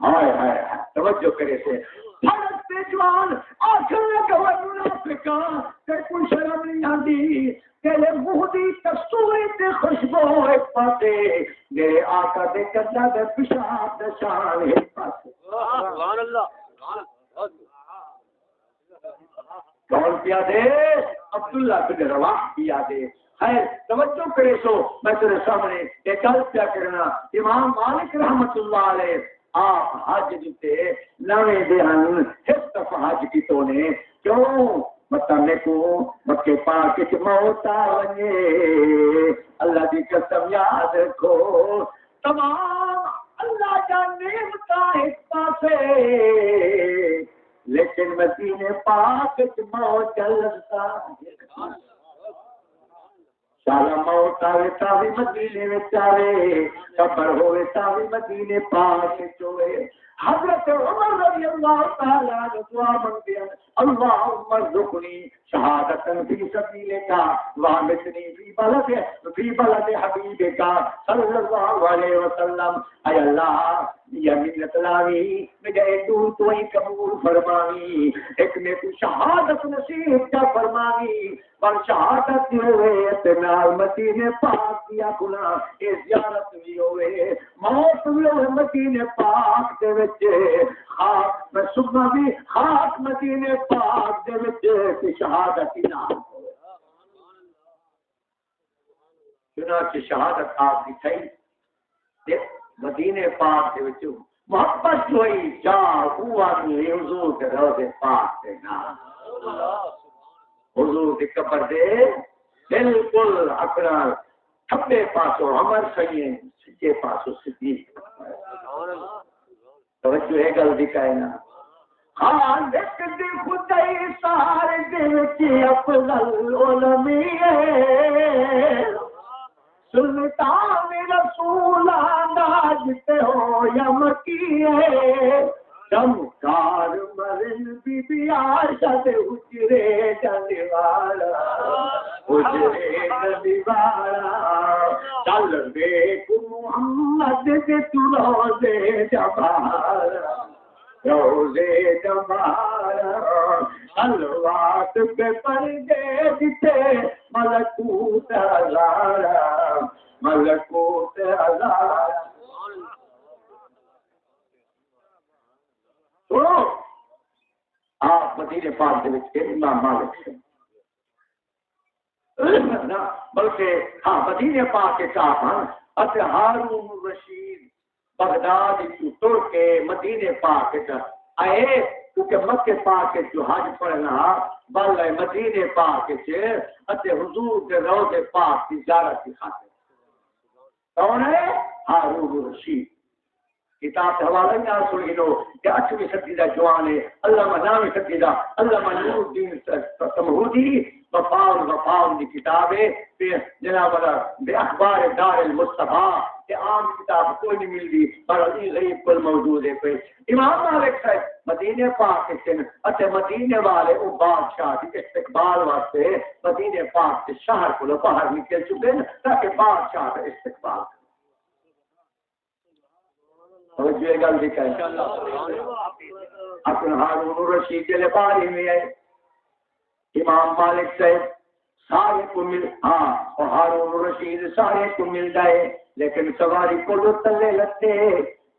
A: ہائے ہائے توجہ کرے سے فرق پہ جوان آخر لگا منافقہ کہ کوئی شرم نہیں آتی تیرے منہ دی کستوری تے خوشبو ایک پاسے میرے آقا دے گدا دے پیشاب دے شان ایک پاسے سبحان اللہ کون پیا دے عبداللہ بن رواح پیا دے خیر توجہ کرے سو میں تیرے سامنے ایک گل پیا کرنا امام مالک رحمت اللہ علیہ آپ حج دیتے نویں دہن اس دفعہ حج کی تو نے کیوں مطلب کو مکے پاک کے موت آئے اللہ کی قسم یاد رکھو تمام اللہ کا نعمت ایک پاسے لیکن مدینے پاک کے موت لگتا سارا موت آوے تاوی مدینے میں چاہے قبر ہوئے تاوی مدینے پاک چوئے حضرت عمر رضی اللہ تعالیٰ عنہ دعا مانگتے ہیں اللہم ارزقنی شہادتاً فی سبیلک وامتنی فی بلد حبیبک صلی اللہ علیہ وسلم اے اللہ یا منت لاوی مجھے دور تو ہی قبول فرمانی ایک میں تو شہادت نصیب کا فرمانی پر شہادت ہوئے اتنال مدینے پاک کیا گنا اے زیارت بھی ہوئے موت بھی ہوئے مدینے پاک دے وچے خاک میں صبح بھی خاک مدینے پاک دے وچے کی شہادت ہی نہ ہوئے چنانچہ شہادت آپ کی تھی مدینے پاک دے وچے محبت ہوئی جا ہوا نہیں حضور کے روضے پاک دے نا حضور کی قبر دے بالکل اپنا کھبے پاسوں عمر سیئے سچے پاسوں صدیق توجہ ہے گل دکھائے نا خالق دی خدائی سارے دل کی افضل علمی ہے سلطان رسول آناجتے ہو یا مکی ہے چمکار مرن بی بی آشا دے حجرے جانے والا حجرے جانے والا چل دیکھ محمد دے تو روزے جمالا روزے جمالا الوات پہ پردے جتے ملکوت ہزارا ملکوت ہزارا مدینے پاک دے وچ امام مالک سے بلکہ ہاں مدینے پاک کے چاہن اتے ہارون رشید بغداد کی تر کے مدینے پاک کے آئے کیونکہ مکے پاک کے جو حج پڑھنا بل مدینے پاک کے اتے حضور کے روضے پاک کی زیارت کی خاطر کون ہے ہارون رشید کتاب حوالہ نہ سنی لو کہ 8ویں صدی کا جوان ہے علامہ 9ویں صدی کا علامہ نور الدین تمہودی وفاء کی کتاب ہے جناب بے اخبار دار المصطفیٰ کہ عام کتاب کوئی نہیں ملتی پر غریب کل موجود ہے پہ امام مالک صاحب مدینے پاک کے اچھا مدینے والے وہ بادشاہ کی استقبال واسطے مدینے پاک کے شہر کو باہر نکل چکے ہیں تاکہ بادشاہ کا استقبال گل دکھا اپنے ہارون رشید کے بارے میں ہے امام مالک صاحب سارے کو مل ہاں اور ہارون رشید سارے کو مل جائے لیکن سواری کو جو تلے لگتے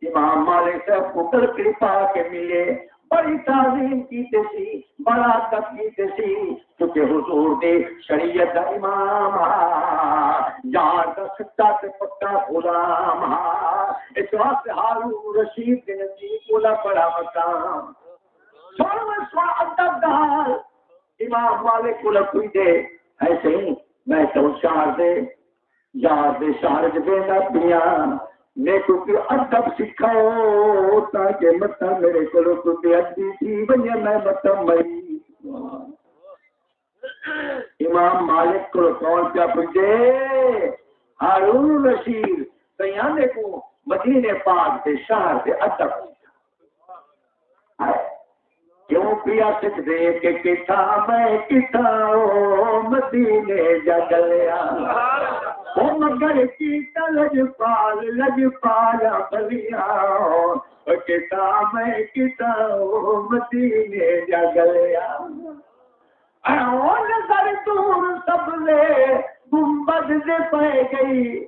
A: امام مالک صاحب کو کلکڑی پا کے ملے بڑی تعظیم کیتے سی بڑا ادب کیتے سی کیونکہ حضور دے شریعت دا امام یار دا سچا تے پکا غلام اس واسطے ہارون رشید کے نزدیک اولا بڑا مقام سو ادب دار امام مالک کو لکھوئی دے ایسے ہی میں تو شہر دے یار دے شہر دے نہ دنیا میں کچھ ادب سکھاؤ تاکہ متا میرے کو کوئی ادبی تھی بنیا میں متا مئی امام مالک کو کون کیا پوچھے ہارون رشید سیانے کو مدینے پاک کے شہر سے ادب کیوں پیا سکتے کہ کتا میں کتا مدینے جگلیا وہ مگر کیتا لج پالا بلیا کتا میں کتا مدینے جگلیا نظر دور سب لے گنبد سے پہ گئی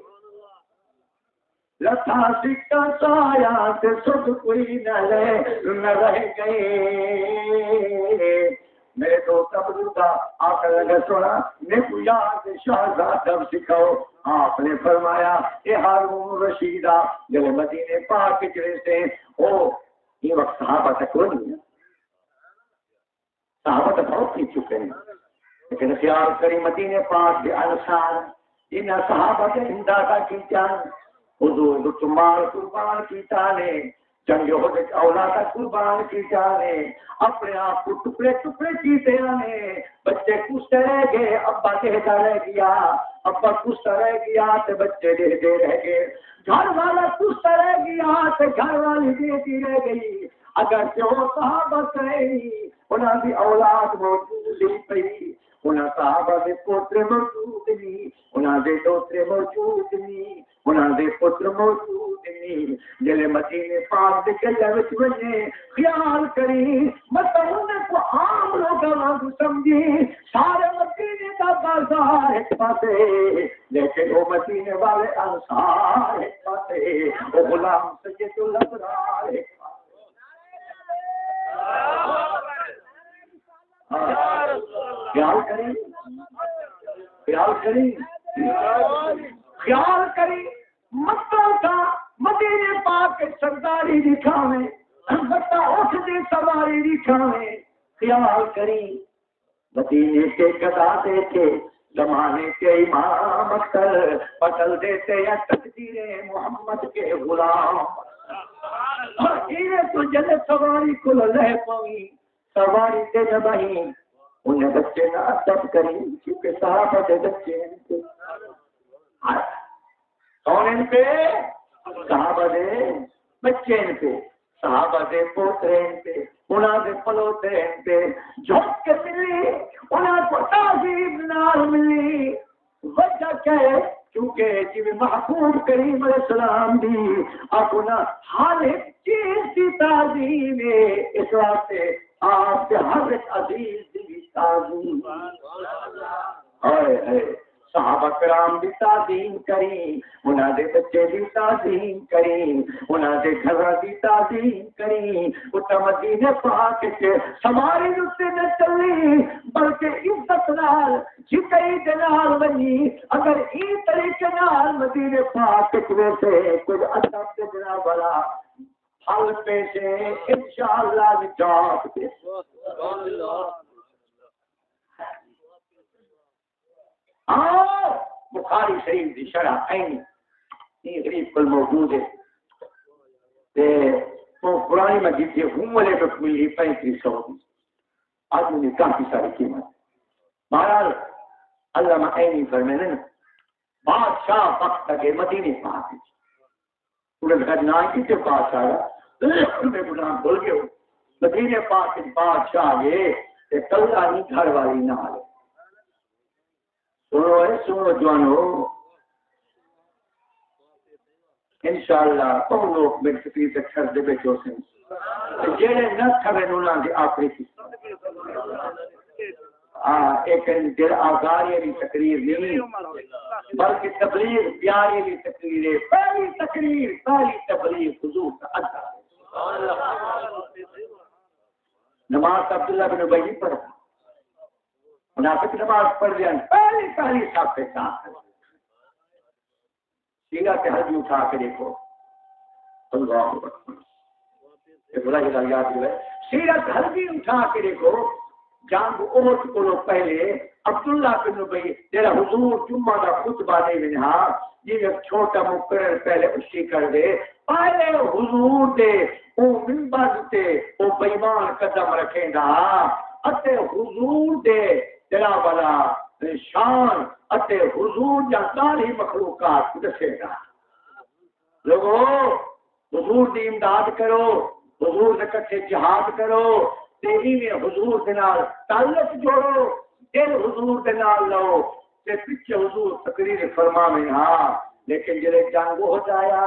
A: لتا سکا سایا سے سب کوئی نہ رہ گئے میرے دوست ابرودا آکر لگا سونا میں کو یاد شہزاد اب سکھاؤ آپ نے فرمایا اے ہارون رشیدہ جب مدینے پاک کے چلے سے او یہ وقت صحابہ تک وہ نہیں ہے صحابہ تک بہت ہی چکے ہیں لیکن خیال کری مدینے پاک کے انسان ان صحابہ کے امدادہ کی جان حضور تمہار قربان کی جانے جنگ اولاد قربان کی جانے اپنے آپ کو ٹکڑے ٹکڑے کیتے آنے بچے کچھ رہ گئے ابا کہتا رہ گیا ابا کچھ رہ گیا تو بچے دے رہ گئے گھر والا کچھ رہ گیا تو گھر والی دیتی رہ گئی اگر جو صحابہ کہیں انہاں دی اولاد موجود نہیں پئی انہاں صحابہ دے پوترے موجود نہیں انہاں دے دوترے موجود نہیں انہاں دے پتر موجود نہیں جلے مدینے پاک دے گلے وچ ونے خیال کری مطلب کو عام لوگاں وانگو سمجھی سارے مدینے دا بازار ایک پاسے لیکن وہ مدینے والے انصار ایک پاسے وہ غلام سید الابرار ایک خیال کریں مکہ کا مدینے پاک کے سرداری دکھاویں مکہ اس دی سواری دکھاویں خیال کریں مدینے کے گدا دیتے زمانے کے امام اختر بدل دیتے یا تقدیر محمد کے غلام تو جل سواری کو لہ پوی سواری تے نبہی انہیں بچے نہ ادب کریں کیونکہ صحابہ دے بچے ان پہ کون ان پہ صحابہ دے بچے ان پہ صحابہ دے پوترے ان پہ انہاں دے پلوتے ان پہ جھوک کے ملی انہاں کو تعظیم نال ملی وجہ کہ کیونکہ جی محبوب کریم علیہ السلام دی اپنا ہر ایک چیز کی تعظیم ہے اس واسطے آپ کے ہر ایک عزیز دی تعظیم ہے صحابہ صحابہ کرام دی تعظیم کری، انہاں دے بچے دی تعظیم کری، انہاں دے گھراں دی تعظیم کری، اُتے مدینے پاک کے سواری اُتے نہ چلی بلکہ عزت نال جھکئی دے نال ونی، اگر ای طریقے نال مدینے پاک کے سے کچھ ادب دے جناب والا حل پیشے انشاءاللہ نجات دے۔ آؤ بخاری شریف دی شرح اینی یہ غریب کل موجود ہے تے وہ قرآن مجید کے ہوں والے وقت ملی 3500 آج میں نے کافی ساری قیمت۔ بہرحال علامہ اینی فرمانے بادشاہ وقت تک مدینے پاک انہیں غدنا کی جو بادشاہ میں گناہ بھول گئے مدینے پاک بادشاہ یہ کہ کلہ نہیں گھر والی نہ آئے۔ سنو جوانو انشاءاللہ کون لوگ میری تقریر سے کھر دے بیٹھو سے جیڑے نہ کھرے نونا دی آخری کی ایک دل آزاری علی تقریر نہیں بلکہ تبلیغ پیاری علی تقریر ہے، پہلی تقریر پہلی تبلیغ حضور کا ادا۔ نماز عبداللہ بن ابی پڑھا، منافق نماز پڑھ لیا، پہلی صاحب کے ساتھ سیرت حج اٹھا کے دیکھو، اللہ اکبر یہ بڑا جگہ یاد ہے، سیرت حج اٹھا کے دیکھو، جنگ احد کو پہلے عبداللہ بن ابی تیرا حضور جمعہ کا خطبہ دے بنا جی چھوٹا مقرر پہلے اسی کر دے، پہلے حضور دے او منبر تے او بیمان قدم رکھیں گا اتے حضور دے تیرا والا شان اتے حضور جا ساری مخلوقات دسے گا۔ لوگو حضور دی امداد کرو، حضور دے کٹھے جہاد کرو، تیری میں حضور دے نال تعلق جوڑو، دل حضور دے نال لو تے پیچھے حضور تقریر فرماویں ہاں، لیکن جلے جنگ ہو جایا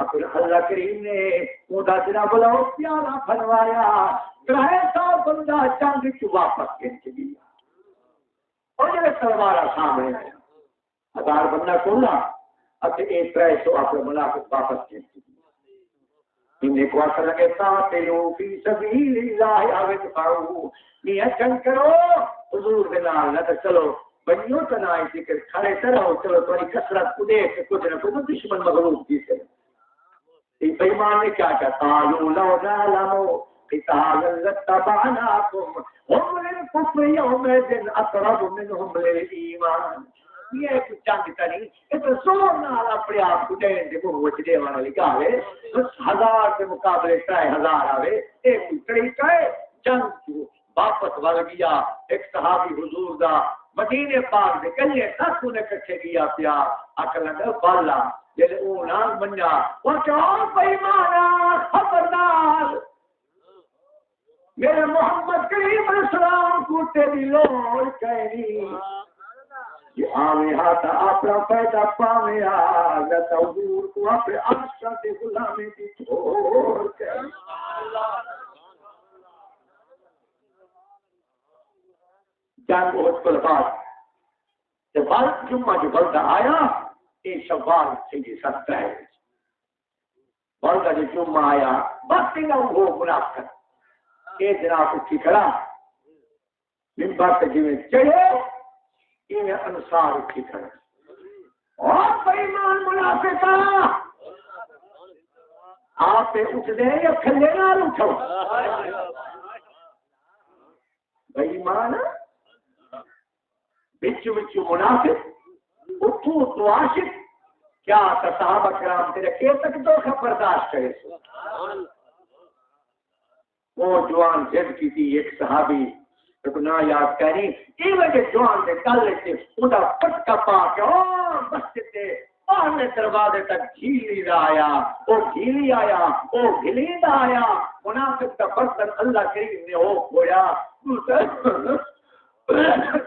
A: اپنے اللہ کریم نے اوندا جناب بلاؤ پیارا فرمایا 300 بندہ جنگ چ واپس کھچ گیا اور جب تلوار سامنے آیا 1000 بندہ کھولا اتے ایک 300 اپنے منافق واپس کھچ گیا۔ انہیں کو اثر لگے قاتلوا فی سبیل اللہ او ادفعوا یہ جنگ کرو حضور دے نال نہ چلو بنیو تنائی ذکر کھڑے کرو چلو تمہاری کثرت کو دیکھ کے کچھ نہ کچھ دشمن مغلوب کی سے یہ بےمان نے کیا کہا قالوا لو نعلم قتالا لاتبعناكم هم للكفر يومئذ اقرب منهم للایمان۔ یہ ایک جنگ کری یہ تو زور نال اپنے آپ کو دین دے منہ وچ دے والا لکھا ہے 10,000 کے مقابلے 3,000 آوے ایک طریقہ ہے جنگ واپس ول گیا۔ ایک صحابی حضور دا مدینے پاک دے کلے تک نے کٹھے گیا پیا اکل لگا بالا جے او نہ منیا او کیوں بے ایمانا خبردار میرے محمد کریم علیہ السلام کو تیری لوڑ کہنی یہ آوے ہاتھا اپنا پیدا پاوے آگتا حضور کو اپنے عرشہ دے غلامی دی چھوڑ کہنی۔ جنگ احد کو بعد جب جمعہ جو بلدہ آیا یہ شوال سنگی سکتا ہے بلدہ جو جمعہ آیا بس نہ وہ منافقت یہ جناب اٹھی کھڑا منبر سے جی میں چڑھے یہ انصار اٹھی کھڑا اور بے ایمان منافقہ آپ پہ اٹھ دیں یا کھلے نہ اٹھو بے ایمان بچو بچو منافق اٹھو تو عاشق کیا صحابہ کرام تیرے کے تک دھوکہ برداشت کرے وہ جوان جد کی تھی ایک صحابی گناہ یاد کری یہ وجہ جوان دے کل سے خدا پٹکا پا کے اور مسجد دے باہر دروازے تک گھیلی آیا وہ گھیلی آیا وہ گھلید آیا منافق کا برتن اللہ کریم نے ہو کھویا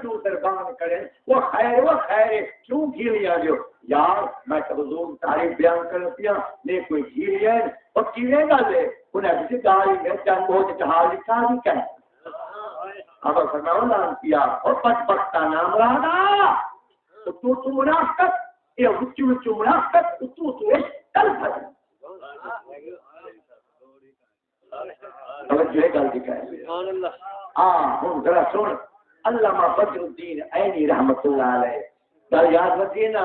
A: تو دربان کرے وہ خیر کیوں گھیلیا جو یار میں تو حضور تعریف بیان کر دیا نے کوئی گھیلیا اور کیلے گا لے انہیں کسی گاڑی میں جنگ ہو جہاز لکھا نہیں کہیں اب فرمایا اعلان کیا اور بدبختہ نام رانا تو منافقت یہ وچ منافقت تو تل پھر توجہ گل دی کہ سبحان اللہ ہن ذرا سن علامہ بدر الدین عینی رحمۃ اللہ علیہ گل یاد رکھیے نا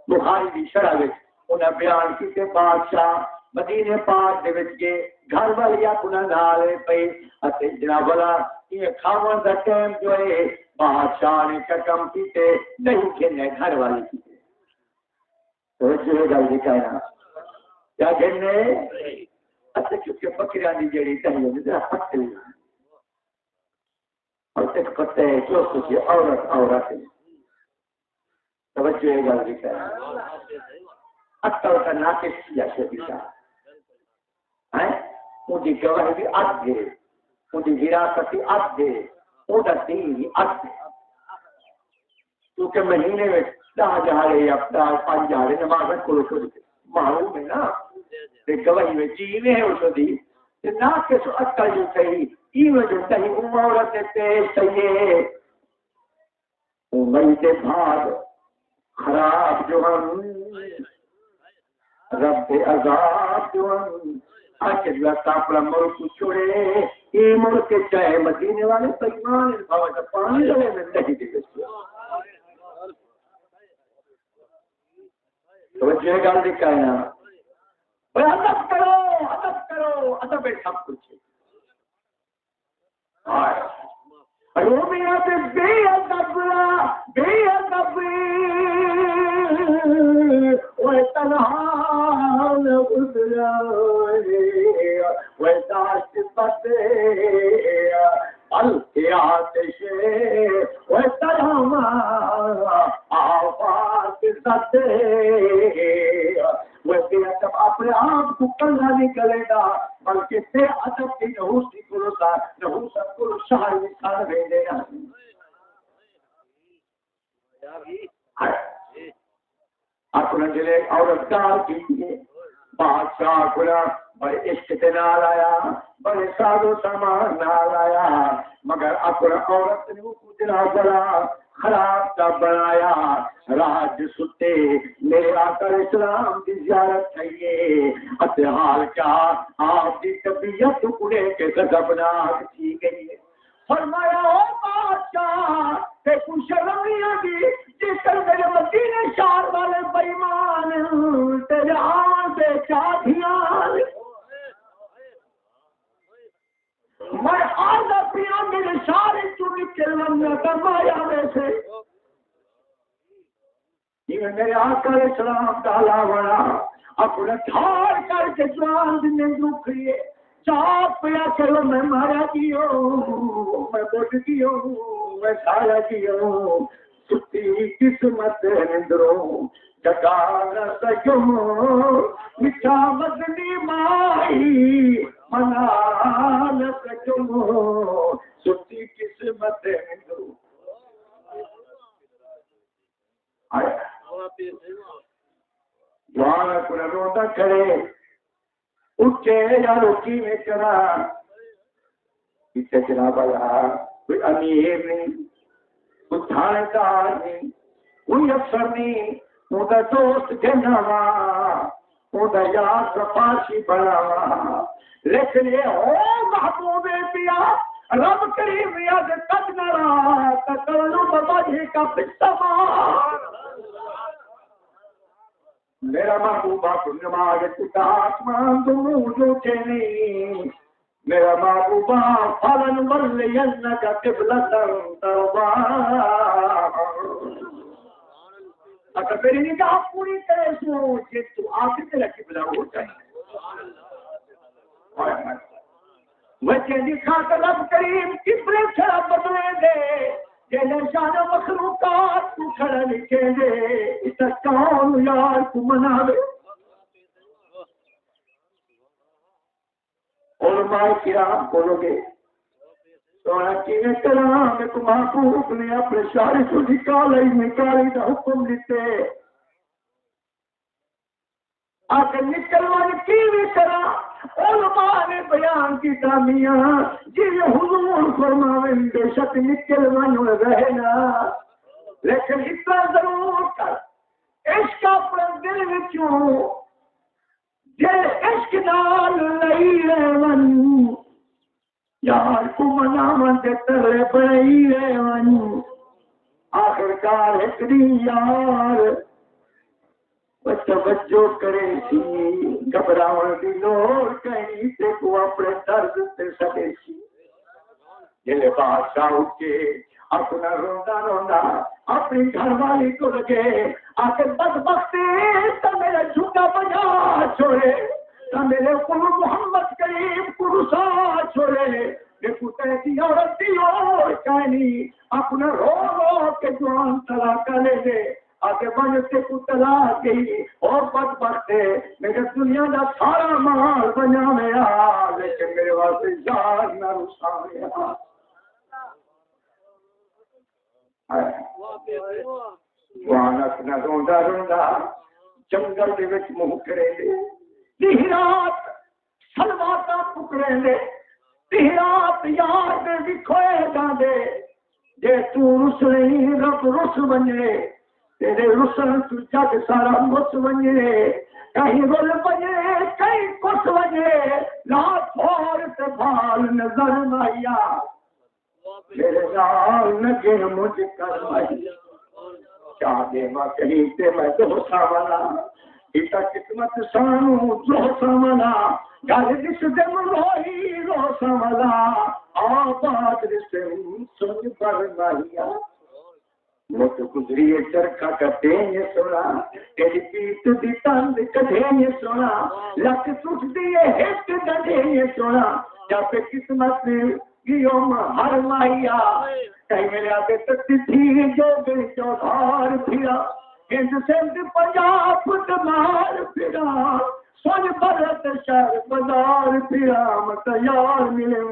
A: بخاری دی شرح وچ انہاں بیان کیتے بادشاہ مدینے پاک دے وچ گئے گھر والی اپنا نال پئی اتے جناب والا یہ کھاون دا ٹائم جو ہے بادشاہ نے چکم کیتے نہیں کھنے گھر والی کیتے تو یہ گل دی کہنا کیا کہنے اتے کیونکہ بکریاں دی جڑی دہی ہوندی ہے پتلی اور ایک پتے جو کچھ عورت توجہ یہ گل دی کہنا اکل کا ناقص کیا شدیدہ ان کی گواہی بھی اد دے ان کی وراثت بھی اد دے ان کا دین بھی اد دے کیونکہ مہینے میں 10,000 یا 5,000 نماز کو معلوم ہے نا گواہی میں جیوے ہے اس دی نہ کہ سو اکل جو صحیح ایویں جو صحیح عورت پیش صحیح عمر کے بعد خراب جو ہم رب عذاب جو ہم آج اللہ اپنا ملک چھوڑے یہ ملک چاہے مدینے والے پیمان بھاوے پانی لگے میں نہیں دے توجہ گل دی کہنا ادب کرو ادب سب کچھ رومیات بے ادب وہ تنہا ویساش پتے التیاتش وہ تنہا آفات ستے ویسے ادب اپنے آپ کو کلہ نکلے گا بلکہ بے ادب کی نحوسی کرتا نحوست کو شاہر نکال بھیجے گا اپنا جلے عورت دار کیجیے بادشاہ کھلا بڑے عشق کے نال آیا بڑے ساز و سامان نال آیا مگر اپنا عورت نے کچھ بڑا خراب کا بنایا راج ستے میرے آقا اسلام کی زیارت چاہیے اتحال کیا آپ کی طبیعت اڑے کے غضبناک تھی گئی ہے فرمایا او بادشاہ تے کچھ شرم نہیں آگی جس طرح میرے مدینے شہر والے بےمان تیرے آن سے چاہیاں میں آدھا پیا میرے سارے چوری چلنا فرمایا ویسے یہ میرے آقا اسلام تعالیٰ بڑا اپنا تھار کر کے جوان دنے دکھ لیے چاپ پیا چلو میں مارا کیوں میں بوٹ کیوں میں سارا کیوں ستی قسمت نندروں جگا نہ سکوں مٹھا مدنی مائی منا نہ سکوں ستی قسمت نندروں جوانا کنا روتا کرے اٹھے یا روکی میں کرا پیچھے جناب اللہ کوئی امیر نہیں کوئی تھانے دار نہیں کوئی افسر نہیں وہ دا دوست جنوا وہ دا یاد سفاشی بڑھاوا لیکن یہ ہو محبوب پیا رب کریم یاد تک نہ رہا تکلو بباجی کا پستمان میرا محبوبہ نماز کتا آسمان دونوں جو چینی میرا محبوبہ فلن ولینکا قبلتاً تربا اگر میری نگاہ پوری طرح سو کہ تو آخر تیرا قبلہ ہو جائے وجہ دکھا کر رب کریم قبلے چھڑا بدلے دے جیلے شان مخلوقات کو کھڑا لکھے دے اسا کون یار کو مناوے علماء کرام بولو گے سونا کینے کلام ایک محبوب نے اپنے شاعر کو نکالی دا حکم دیتے آکر نکلوان کیوی طرح علماء نے بیان کی دامیاں جی حضور فرمائیں بے شک نکلوان رہنا لیکن اتنا ضرور کر عشق اپنے دل وچوں جے عشق نال لئی رہون یار کو مناون دے ترے بڑی رہون آخر کار ایک دن یار توجہ کرے سی گھبراؤن دی لوڑ کہیں تے کو اپنے درد تے سکے سی جلے بادشاہ اٹھے اپنا روندا روندا اپنی گھر والی کو لگے آخر بدبختی تو میرا جھوٹا بجا چھوڑے تو میرے قلو محمد کریم کو رسا چھوڑے دیکھو تیسی عورت دی اور کہنی اپنا رو رو کے جوان طلاق لے دے آگے بنتے کو طلاق گئی اور بدبخت ہے میرے دنیا کا سارا مال بنا میرا لیکن میرے واسطے جان نہ رسا میرا اپنا روندا روندا جنگل دے وچ منہ کرے دے رات سلواتا پکڑے دے رات یار دے وکھوئے جاندے جے تو رس نہیں رب رس بنے تیرے رسن تو جگ سارا مس بنے کہیں رول بنے کہیں کس بنے رات اور سے بھال نظر مایا میرے نال نگے مجھ کر مائی کیا دے ماں کہیں تے میں دوسا والا ایتا قسمت سانو دوسا والا گل جس دن روئی روسا والا آباد رسم سن پر مایا موت گزری چرخا کٹے یہ سونا تیری پیٹ دی تند کٹے یہ سونا لک ٹوٹ دیے ہٹ کٹے یہ سونا جب قسمت گیوم ہر مایا کہیں میرے آتے تکتی تھی جو گئی چودھار پھرا ہند سندھ پنجاب مار پھرا سن برت شہر بازار پھرا مت یار ملے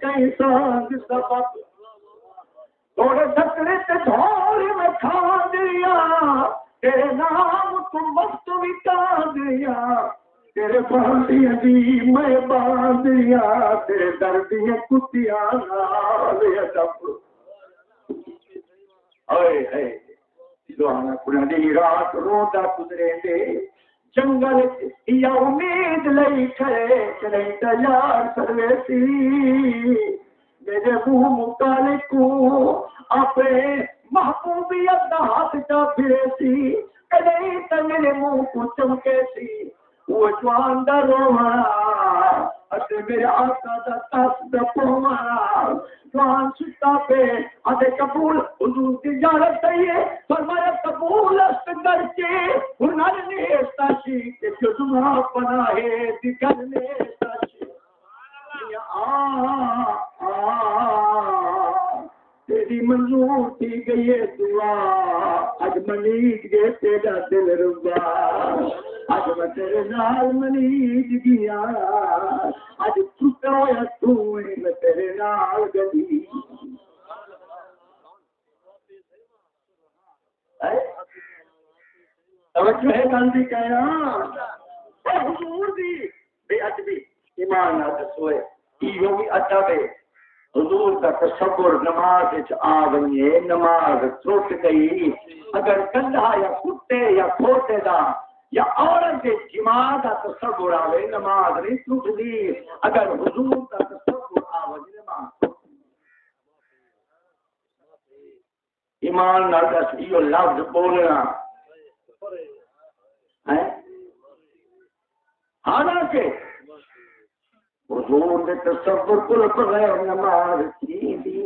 A: کہیں سانگ سبق تھوڑے دکڑے تے دھول میں کھا دیا تیرے نام تم وقت بھی کھا دیا تیرے باندیاں دی میں باندیاں تیرے دردیاں کتیاں نال ادب آئے ہے دعانا کنا دی رات روتا گزرے دے جنگل یا امید لئی کھڑے چلے تیار سرویسی میرے منہ متعلق کو اپنے محبوبیت کا ہاتھ چا پھرے سی کدی تو میرے منہ کو چمکے سی وہ جوان دا رونا اتے میرے آقا دا تاس دا پونا جوان ستا پہ اتے قبول حضور کی جارت چاہیے فرمایا قبول است در کے ہنر نیستا شی کہ جزما پناہے دکھر نیستا شی تیری منظور تھی گئی ہے دعا اج منیج گئے تیرا دل ربا اج میں تیرے نال منیج گیا اج چھٹا ہویا تو میں تیرے نال گلی توجہ ہے گل دی کہنا حضور دی بے ادبی ایمان نہ دسوئے یہ بھی ادب ہے حضور کا تصور نماز آ گئی نماز ٹوٹ گئی اگر گندا یا کتے یا کھوتے دا یا عورت کے جماع کا تصور آئے نماز نہیں ٹوٹتی اگر حضور کا تصور آئے نماز ایمان نہ دس یہ لفظ بولنا ہے حالانکہ حضور نے تصور کل بغیر نماز کی دی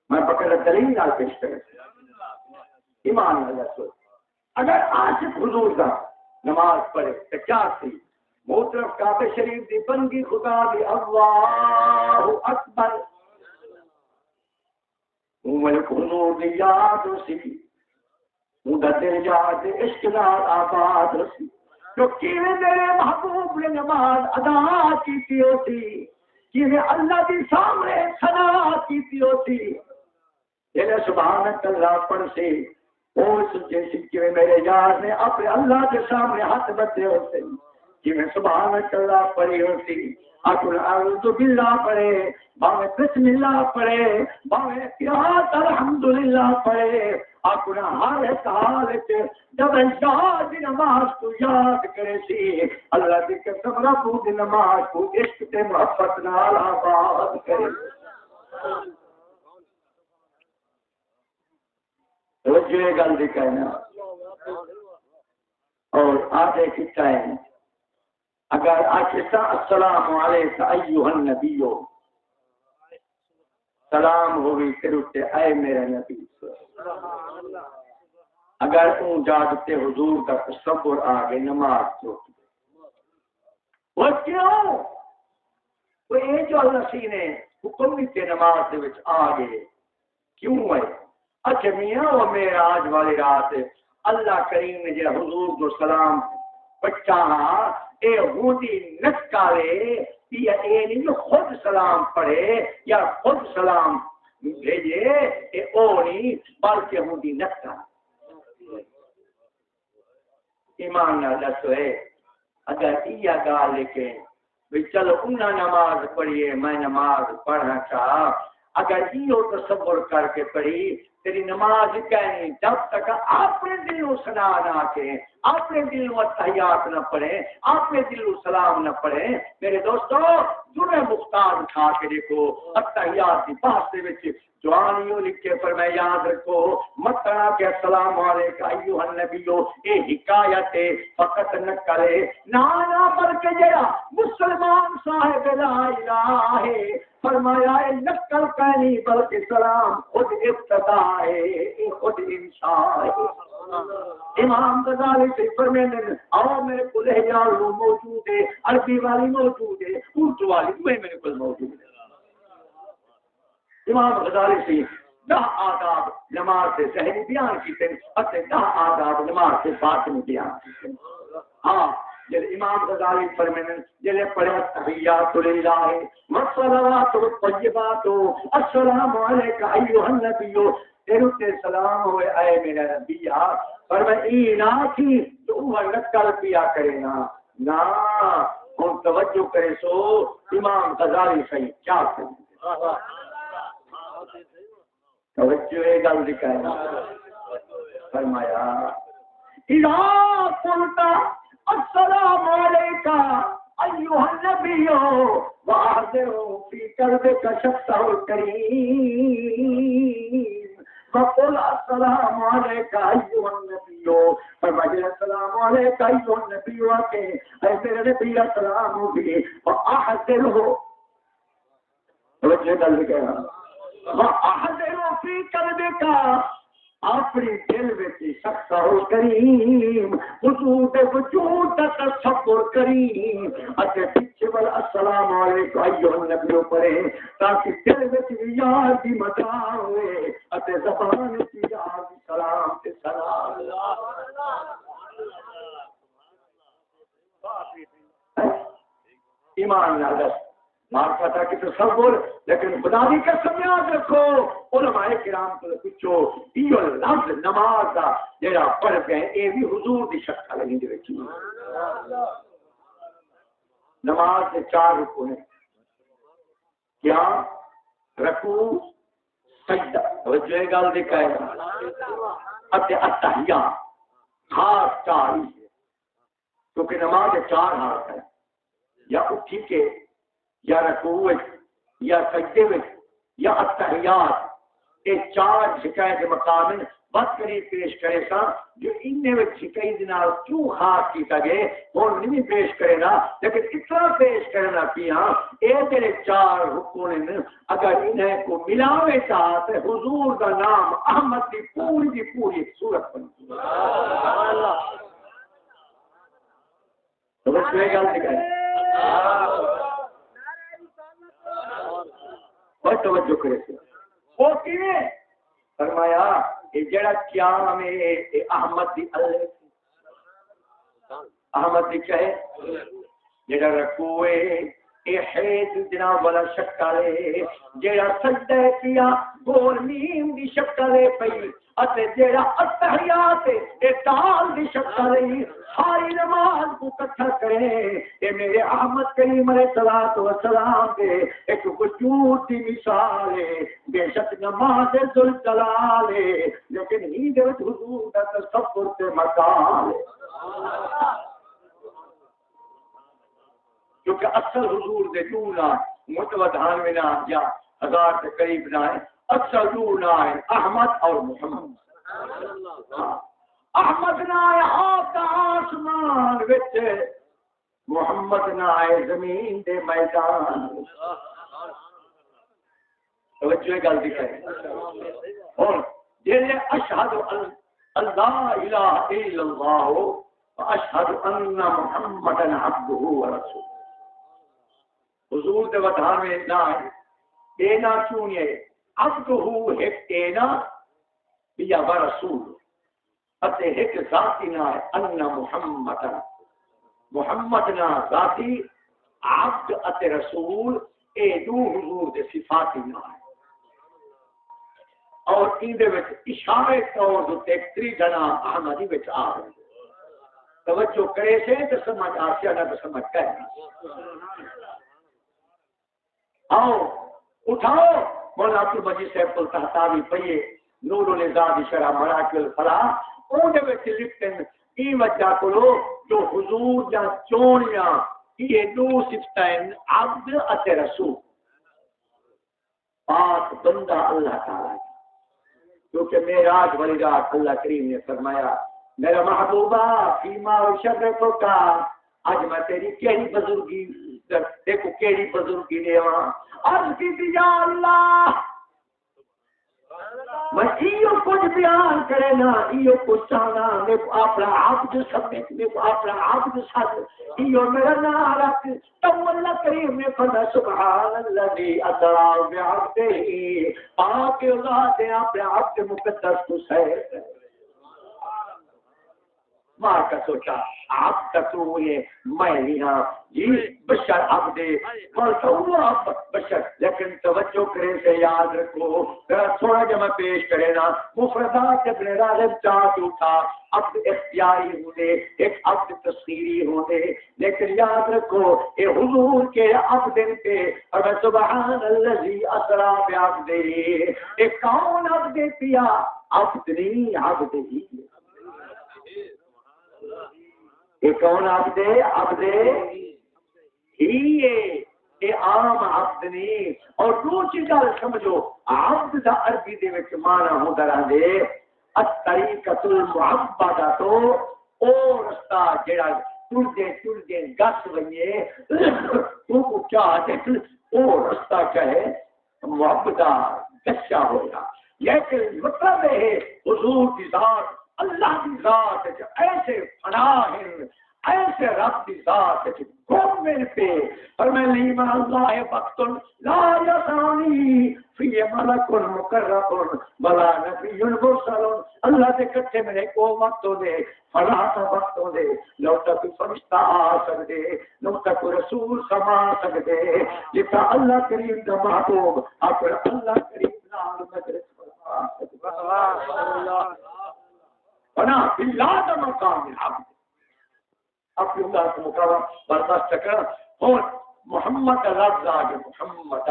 A: میں پکڑ دلیل نال پیش کرے ایمان نہ دسو اگر عاشق حضور کا نماز پڑھے تو کیا تھی محترم کعبہ شریف دی بندگی خدا دی اللہ اکبر ملک حضور دی یاد سی دل یاد عشق نال آباد سی تو کیویں میرے محبوب نے نماز ادا کی ہوتی کیویں اللہ کے سامنے ثنا کی ہوتی جلے سبحان اللہ پڑھ سے اس جیسی کیویں میرے یار نے اپنے اللہ کے سامنے ہاتھ بندے ہوتے جی میں سبحان اللہ پڑھی ہوتی اکل اعوذ باللہ پڑھے باوے بسم اللہ پڑھے باوے قرات الحمدللہ پڑھے اکل ہر ایک حال وچ جب یاد نماز کو یاد کرے سی اللہ دی قسم رب دی نماز کو عشق تے محبت نال آباد کرے. توجہ گل دی کہنا اور آگے کتا ہے اگر آجتا السلام علیکہ ایوہ النبیو سلام ہوئی کرتے اے میرے نبی اگر اون جاگتے حضور کا تصور آگے نماز چھوٹ وہ کیوں وہ یہ جو اللہ سی نے حکم دیتے نماز دے وچ آگے کیوں ہے اچھا میاں وہ معراج والی رات اللہ کریم نے جو حضور کو سلام بچا اے ہودی نکالے یا اے نہیں خود سلام پڑھے یا خود سلام بھیجے اے او نہیں بلکہ ہودی نکالے. ایمان نہ دسو ہے اگر یہ گال لکھے بھی چلو انہاں نماز پڑھیے میں نماز پڑھنا چاہا اگر یہ تصور کر کے پڑھی تیری نماز کہنی جب تک اپنے دل و سنا نہ کے اپنے دل و تحیات نہ پڑھیں اپنے دل و سلام نہ پڑھیں. میرے دوستو جنہیں مختار اٹھا کے دیکھو اتحیات کی بات سے وچ جوانیوں لکھے پر میں یاد رکھو مطلع کہ السلام علیکہ ایوہ النبیو اے حکایت فقط نہ کرے نانا پر کے جڑا مسلمان صاحب لا الہ ہے فرمایا ہے نقل کہنی بلکہ سلام خود ابتدا ہے خود انشاء ہے. امام غزالی سے فرمینے اور میرے کو لہجہ موجود ہے عربی والی موجود ہے اردو والی وہ میرے کو موجود ہے. امام غزالی سے 10 آداب نماز سے ذہنی بیان کیتے ہیں 10 آداب نماز سے باطنی بیان کیتے ہیں. ہاں جب امام غزالی فرمینے جلے پڑھے تحیات للہ والصلوات والطیبات السلام علیکہ ایھا النبی تیرے سلام ہوئے اے میرا نبی پر میں اینا کی تو وہ نکل پیا کرے نا ہم توجہ کرے سو امام غزالی صحیح کیا کریں توجہ ہے گل دکھائے فرمایا اذا قلت السلام علیکہ ایھا النبی واحذر فی قلبک شخصہ الکریم وقل السلام علیکہ ایھا النبی فرمایا السلام علیکہ ایھا النبی آتے اے میرے نبی السلام ہوگی واحذر ہو توجہ گل دکھائے وَأَحْذِرُ فِي قَلْبِكَ اپنی دل میں شخص ہو کریم وجود وجود کا تصور کریم اتے پیچھے بل السلام علیکم ایھا النبی پڑھے تاکہ دل میں یاد کی مدعا ہوئے اتے زبان کی یاد سلام تے سلام ایمان نال معرفت ہے کہ تصور لیکن خدا کی قسم یاد رکھو علماء کرام کو پوچھو یہ لفظ نماز دا جڑا پڑھ گئے اے بھی حضور دی شکل نہیں دے وچ نماز کے 4 رکن ہیں کیا رکوع سجدہ توجہ گل دی کہے اتے التحیات خاص 4 ہی کیونکہ نماز کے 4 حالت ہیں یا اٹھی کے یا رکوع یا سجدے میں یا التحیات یہ 4 شکایت مقام بس کری پیش کرے سا جو انہیں میں شکای دنال کیوں خاص کیتا گئے اور نہیں پیش کرے نا لیکن اتنا پیش کرنا پیا اے تیرے 4 رکن اگر انہیں کو ملاوے چاہتے حضور کا نام احمد کی پوری صورت بنتی تو بس یہ گل دکھائے اور توجہ کرے سے وہ کیویں فرمایا یہ جڑا قیام ہے احمد دی اللہ احمد دی کہے جڑا رکوع ہے اے حید جناب والا شکل ہے جڑا سجدہ کیا گول نیم دی شکل ہے پئی اتے جیڑا اتحیات اے دال دی شکل ہے ساری نماز کو اکٹھا کرے اے میرے احمد کریم علیہ الصلوۃ والسلام دے ایک وجود دی مثال ہے بے شک نماز ذل جلال ہے لیکن ہی دے حضور دا تصور تے مقام ہے کیونکہ اکثر حضور دے دونا متودھان میں نہ یا 1000 کے قریب نہ ہے اکثر دونا ہے احمد اور محمد احمد نہ ہے آپ دا آسمان وچ محمد نہ ہے زمین دے میدان توجہ گل دی کرے اور جے اشہد اللہ الہ الا اللہ واشہد ان محمدا عبدہ ورسولہ حضور دے وطن میں نہ ہے اے نہ چونیے عبدہ ایک اے نہ یا رسول اتے ایک ذاتی نہ ہے ان محمد محمد نہ ذاتی عبد اتے رسول اے دو حضور دے صفاتی نہ ہے اور ان دے وچ اشارے طور تے تری جنا احمدی وچ آ گئے توجہ کرے سے تے سمجھ آسیا نہ سمجھ کہنا آؤ اٹھاؤ مولانا عبد المجید صاحب الطحطاوی پئیے نور الزاد شرح مراکل الفلاح اون دے وچ لکھتے ہیں کی وجہ کولو جو حضور یا چونیاں یہ دو صفتیں عبد اتے رسول پاک بندہ اللہ تعالی کیونکہ معراج والی رات اللہ کریم نے فرمایا میرا محبوبہ فیما شرفو کا آج میں تیری کیڑی بزرگی دیکھو کیڑی بزرگی نے وہاں عرض کی یا اللہ میں ایو کچھ بیان کرے نا ایو کچھ چاہنا میں کو اپنا عبد سمیت میں کو اپنا عبد ساتھ ایو میرا نارک تو اللہ کریم نے فرمایا سبحان الذی اسری بعبدہ پاک اللہ نے اپنے عبد مقدس کو سیر مار کا سوچا آپ کا تو یہ میں یہاں یہ بشر عبد اللہ بشر لیکن توجہ کرے سے یاد رکھو تھوڑا جب میں پیش کرے نا مفردات ابن راغب چاہت اٹھا عبد اختیاری ہونے ایک عبد تصویری ہونے لیکن یاد رکھو اے حضور کے عبد پہ اور میں سبحان الذی اسری بعبدہ اے کون عبد پیا عبد نہیں عبد ہی یہ کون عبد ہی ہے عام عبد نہیں اور دوسری گل سمجھو عبد دا عربی دے وچ معنی ہوندا رہندے الطریقۃ المعبدہ تو او رستہ جڑا ٹردے گس ونجے تو کیا ہے او رستہ کہے معبدہ گسا ہویا لیکن مطلب ہے حضور کی ذات اللہ کی ذات ایسے فنا ہیں ایسے رب کی ذات گھومنے پہ اور میں نہیں من اللہ وقت لا یسانی فی ملک مقرب بلا نبی مرسل اللہ کے کٹھے میں کو وقتوں دے فنا کا وقتوں دے لو تک فرشتہ آ سکتے لو تک رسول سما سکتے جتا اللہ کریم کا محبوب اپنا اللہ کریم نال مدرس فرما سکتے بنا اللہ کا مقام العبد اپنے اللہ کا مقام برداشت کر اور محمد لفظ آگے محمد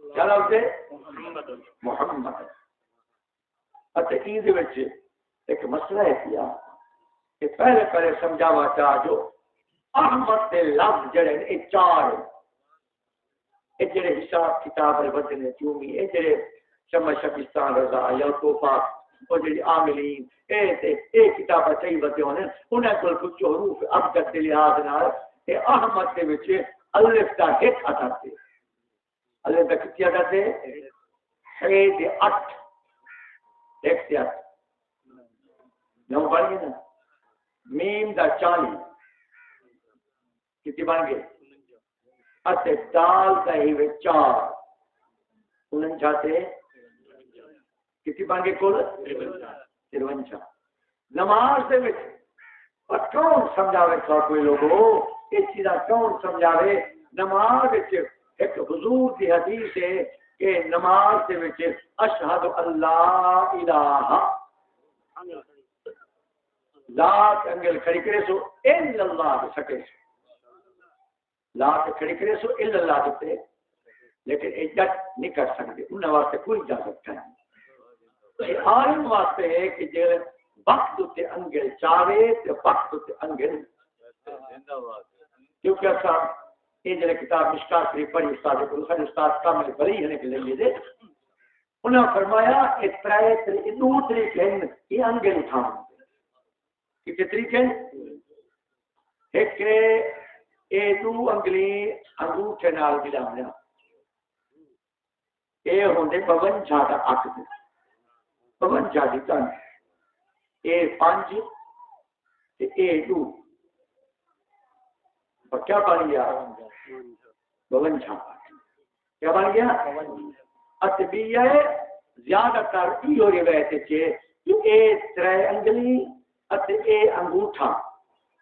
A: کیا لفظ ہے محمد عید وچ ایک مسئلہ ہے کیا کہ پہلے سمجھاوا چاہ جو احمد کے لفظ جڑے یہ چار یہ جڑے حساب کتاب بدنے چومی یہ جڑے شمع شبستان رضا یا توفا اور جڑی عاملین اے کتاباں چاہیے بتے ہونے انہیں کول کچھ حروف ابجد کے لحاظ نال اے احمد دے وچ الف دا ایک عدد ہے الف دا کتنی عدد ہے ہے دے 8 ایک سے 8 نو بن گئے نا میم دا 40 کتنی بن گئے اتے دال دا ہی 4 49 سے کتنی بن گئے کل 53 نماز دے وچ اور کون سمجھاوے تھا کوئی لوگوں اس چیزا کون سمجھاوے نماز وچ ایک حضور کی حدیث ہے کہ نماز دے وچ اشہد اللہ الہ لا انگل کھڑی کرے سو الا اللہ دے سکے لا تے کھڑی کرے سو الا اللہ دے، لیکن اجازت نہیں کر سکتے، انہاں واسطے کوئی اجازت نہیں۔ یہ عالم واسطے ہے کہ جے وقت تے انگل چاہے تے وقت تے انگل، کیونکہ اساں یہ جڑے کتاب مشکات شریف پڑھی استاد کو سارے استاد کامل بری ہے کہ لے دے، انہاں فرمایا اس طرح دو طریقے ہیں یہ انگل اٹھاؤ، کہ طریقے ایک اے دو انگلی انگوٹھے نال ملاونا، اے ہوندے 52 دا عقد، 52 دی تن، اے 5 تے اے 2، اور کیا بن گیا 52، کیا بن گیا اتبیہ زیادہ تر یہ روایت ہے کہ اے 3 انگلی اتے اے انگوٹھا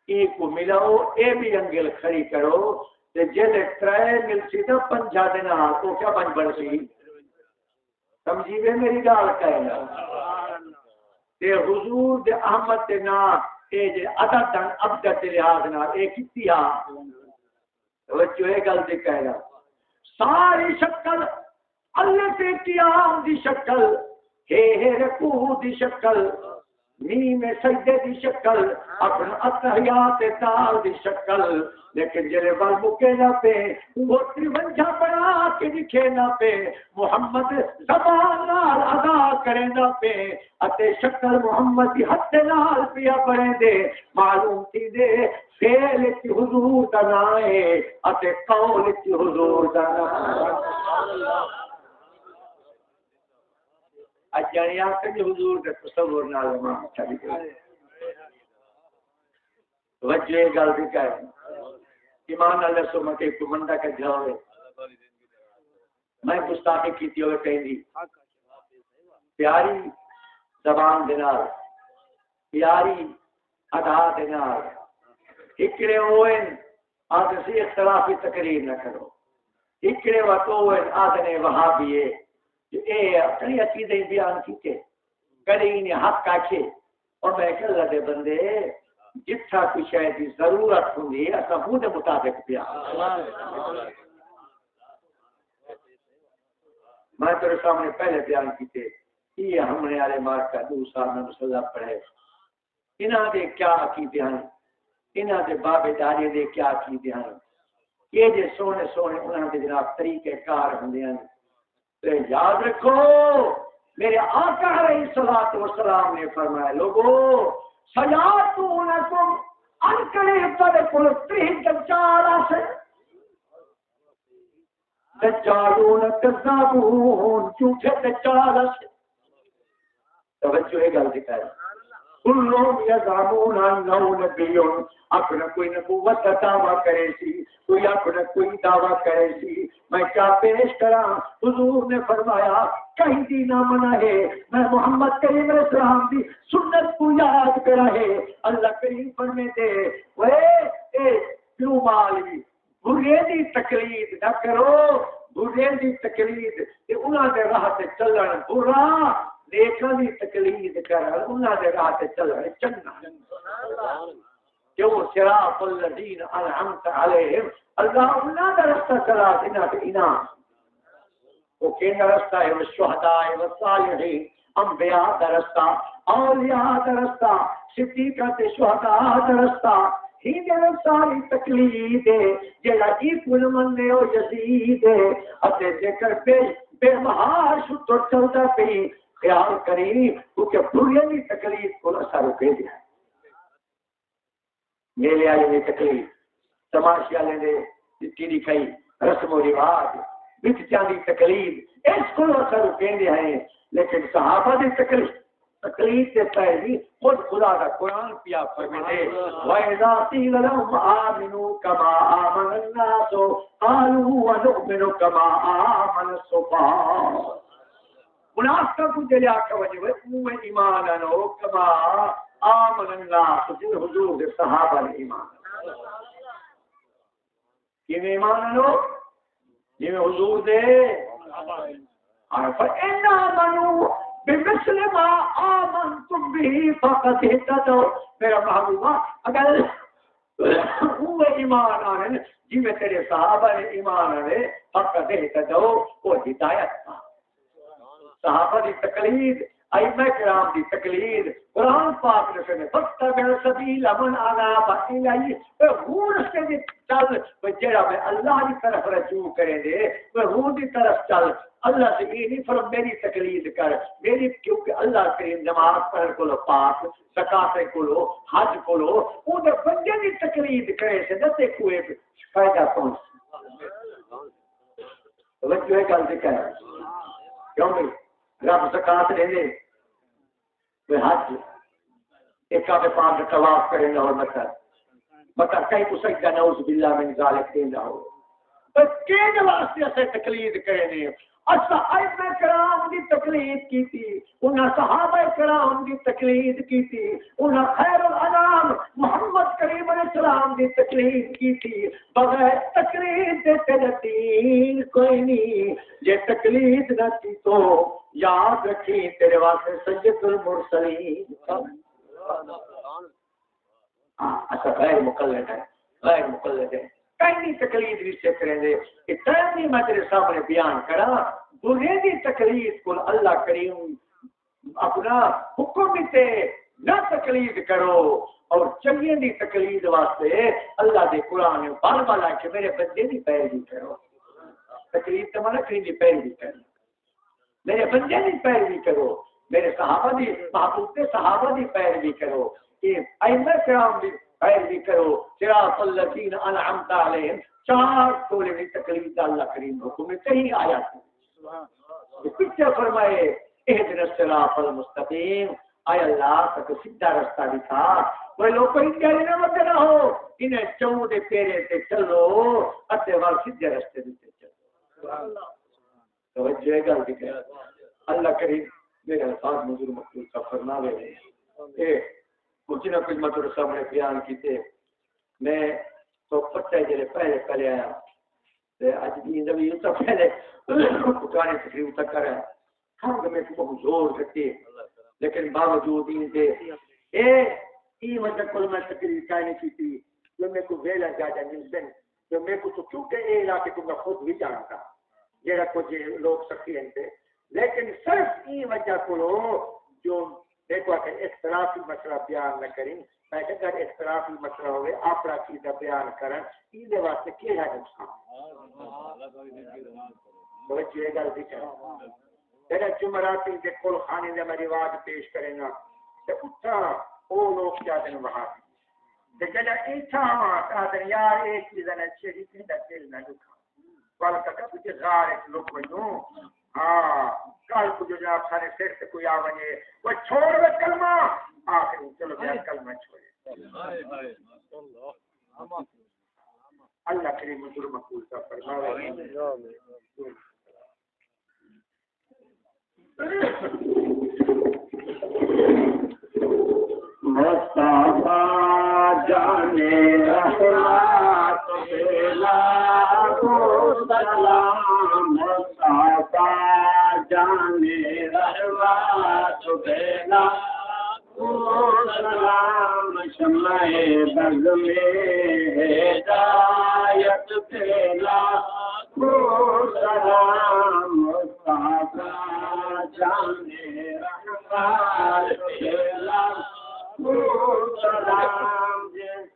A: اے کو ملاؤ، اے بھی انگل کھڑی کرو تے جلے 3 ملسی تے 5 دن تو کیا بن سی، سمجھی گئے میری گال کہنا تے حضور دے احمد دے نام اے جے عدد ابدت لحاظ نال اے کیتی ہا توجہ ہے گل دے کہنا ساری شکل اللہ تے قیام دی شکل ہے رکوع دی شکل نیم سجدے دی شکل اپنا اتحیات تال دی شکل، لیکن جلے بل مکے نہ پہ وہ 53 بنا کے دکھے نہ پہ محمد زبان نال ادا کرے نہ پہ اتے شکل محمد دی حد نال پیا بڑے دے معلوم تھی دے فعل کی حضور دا نام ہے اتے قول کی حضور دا نام اجانی آکر جو حضور کے تصور نال امام چلی گئے وجہ گل بھی کہے ایمان اللہ سو مکے کمندہ کا جھاوے میں گستاخی کیتی ہوئے کہیں دی پیاری زبان دینار پیاری ادا دینار اکڑے ہوئے آدھسی اختلافی تقریر نہ کرو، اکڑے وقت ہوئے آدھنے وہابیے اے اپنی عقیدے بیان کیتے کدی انہیں حق آکھے اور میں کہ اللہ دے بندے جتھا کوئی شاید کی ضرورت ہوندی ہے اساں منہ دے مطابق بیان، میں تیرے سامنے پہلے بیان کیتے یہ ہمنے والے مارکا 2 سال میں مسلح پڑھے انہاں دے کیا عقیدے ہیں، انہاں دے بابے دادے دے کیا عقیدے ہیں، یہ جے سونے سونے انہاں دے جناب طریقے کار ہوندے ہیں، تو یاد رکھو میرے آقا علیہ الصلوۃ والسلام نے فرمایا لوگو سیاتونکم انقریب تدخل فیہ دجال سے دجالون کذابون جھوٹے دجال سے توجہ ہے گل دکھائے کلهم یزعمون انه نبی اپنا کوئی نبوت کا دعویٰ کرے سی، کوئی اپنا کوئی دعویٰ کرے سی، میں کیا پیش کرا؟ حضور نے فرمایا کہیں دی نہ منع ہے، میں محمد کریم علیہ السلام دی سنت کو یاد کرا ہے، اللہ کریم فرمے دے وے اے کیوں مالی برے دی تقلید نہ کرو، برے دی تقلید تے انہاں دے راہ تے چلن برا، نیکاں دی تقلید کر انہاں دے راہ تے چلن چنگا، کیوں صراط الذین انعمت علیہم اللہ انہاں دا رستہ چلا دینا تے انعام وہ کہنا رستہ ہے، والشہداء والصالحین انبیاء دا رستہ، اولیاء دا رستہ، صدیقہ تے شہداء دا رستہ، ہی میرے ساری تقلید ہے جیڑا ایکول مننے ہو یزید ہے اتے ذکر بے مہار شتر چلتا پی خیال کری کیونکہ بری تقلید کو اثر روکے دیا میلے والے نے تقلید، تماشے والے نے جتنی دکھائی رسم و رواج بچیاں دی تقلید اس کو اثر روکے دیا ہے، لیکن صحابہ دی تقلید سے پہلی خود خدا کا قرآن پیا فرمائے وَإِذَا قِيلَ لَهُمْ آمِنُوا كَمَا آمَنَ النَّاسُ قَالُوا وَنُؤْمِنُ كَمَا آمَنَ السُّفَهَاءُ منافقہ کو جلیا کا وجہ ہے ایمان انو کما آمن الناس جن حضور کے صحابہ نے ایمان کہ ایمان انو جن حضور دے فإن آمنوا بمثل ما آمنتم به فقد اهتدوا. میرا محبوبہ اگر وہ ایمان آنے جی میں تیرے صحابہ نے ایمان آنے فقد اہتدوا وہ ہدایت تھا. صحابہ دی تقلید ائمہ کرام دی تقلید قرآن پاک نے فرمایا فاتبع سبیل من اناب الیہ. وہ راستے دے چل جڑا میں اللہ کی طرف رجوع کرے دے وہ دی طرف چل. اللہ سے یہ نہیں فرم میری تقلید کر میری, کیونکہ اللہ کریم نماز پڑھن کو پاک زکات کو حج کو اون دے بندے دی تقلید کرے سے نہ تے کوئی فائدہ پہنچ. توجہ ہے گل تے کہہ کیوں نہیں رب زکات دے دے کوئی حج ایک کعبے پاک کا طواف کرے نہ ہو مکہ کہیں کو سجدہ نعوذ باللہ من ذالک دیندا ہو بس کے واسطے اسے تقلید کرے. اچھا ائمہ کرام دی تقلید کی تھی, انہاں صحابہ کرام دی تقلید کی تھی, انہاں خیر الانام محمد کریم علیہ السلام دی تقلید کی تھی. بغیر تقلید دے تے دین کوئی نہیں. جے تقلید نہ کی تو یاد رکھی تیرے واسطے سید المرسلین. اچھا غیر مقلد ہے, غیر مقلد ہے کئی تقلید بھی سے کریں دے. اتنی میں تیرے سامنے بیان کرا دنیا دی تقلید کو اللہ کریم اپنا حکم تے نہ تقلید کرو اور چنگی دی تقلید واسطے اللہ دے قرآن بار بار کہ میرے بندے دی پیروی کرو. تقلید تو مانا کہیں دی پیروی کرو, میرے بندے دی پیروی کرو, میرے صحابہ دی محبوب کے صحابہ دی پیروی کرو, ائمہ کرام دی پیروی کرو. صراط الذین انعمت علیہم چار ٹولے کی تقلید اللہ کریم حکم میں کہیں آیا تھا. پیچھے فرمائے اہدنا الصراط المستقیم, اے اللہ تک سیدھا رستہ دکھا. وہ لوگ انڈیا نہ مت نہ ہو انہیں چوں دے پیرے تے چلو اتے ور سیدھے رستے تے چلو. توجہ گل دی اللہ کریم میرے الفاظ منظور مقبول کا فرماوے. اے کچھ نہ کچھ مطلب سامنے بیان کیتے. میں تو پتہ جڑے پہلے آیا تے اج دی نبی تو پہلے پکانے تقریر تک کرا ہم میں کو زور کرتے لیکن باوجود ان کے اے مطلب کل میں تقریر کہنے کی تھی جو میں کو ویلا جاجا ملدن جو میں کو تو کیونکہ اے علاقے کو میں خود بھی جانتا جڑا کچھ لوگ سکتی ہیں تھے لیکن صرف ای وجہ کو جو دیکھو کہ اختلافی مسئلہ بیان نہ کریں. میں کہ اگر اختلافی مسئلہ ہوئے اپنا عقیدہ بیان کریں یہ واسطے کیا ہے نقصان. توجہ یہ گل دکھا جڑا جمعراتی دے کول خانے دے میں رواج پیش کرے گا تے اٹھا او لوگ کیا دن وہاں تے جڑا ایتھا آدن یار ایک چیز نہ شریک دا دل نہ دکھا بلکہ کچھ غار ایک لوگ بنو. ہاں کل کو جو جناب سارے سر سے کوئی آونے وہ چھوڑ دے کلمہ آخر چلو بیان کلمہ چھوڑے. اللہ کریم منظور مقبول کا فرماوے. مصطفیٰ جانے رحمت لاکھوں سلام. مصطفیٰ جانے رحمت لاکھوں سلام. شمع بز میں ہدایت لاکھوں سلام. مصطفیٰ جانے رحمت لاکھوں سلام.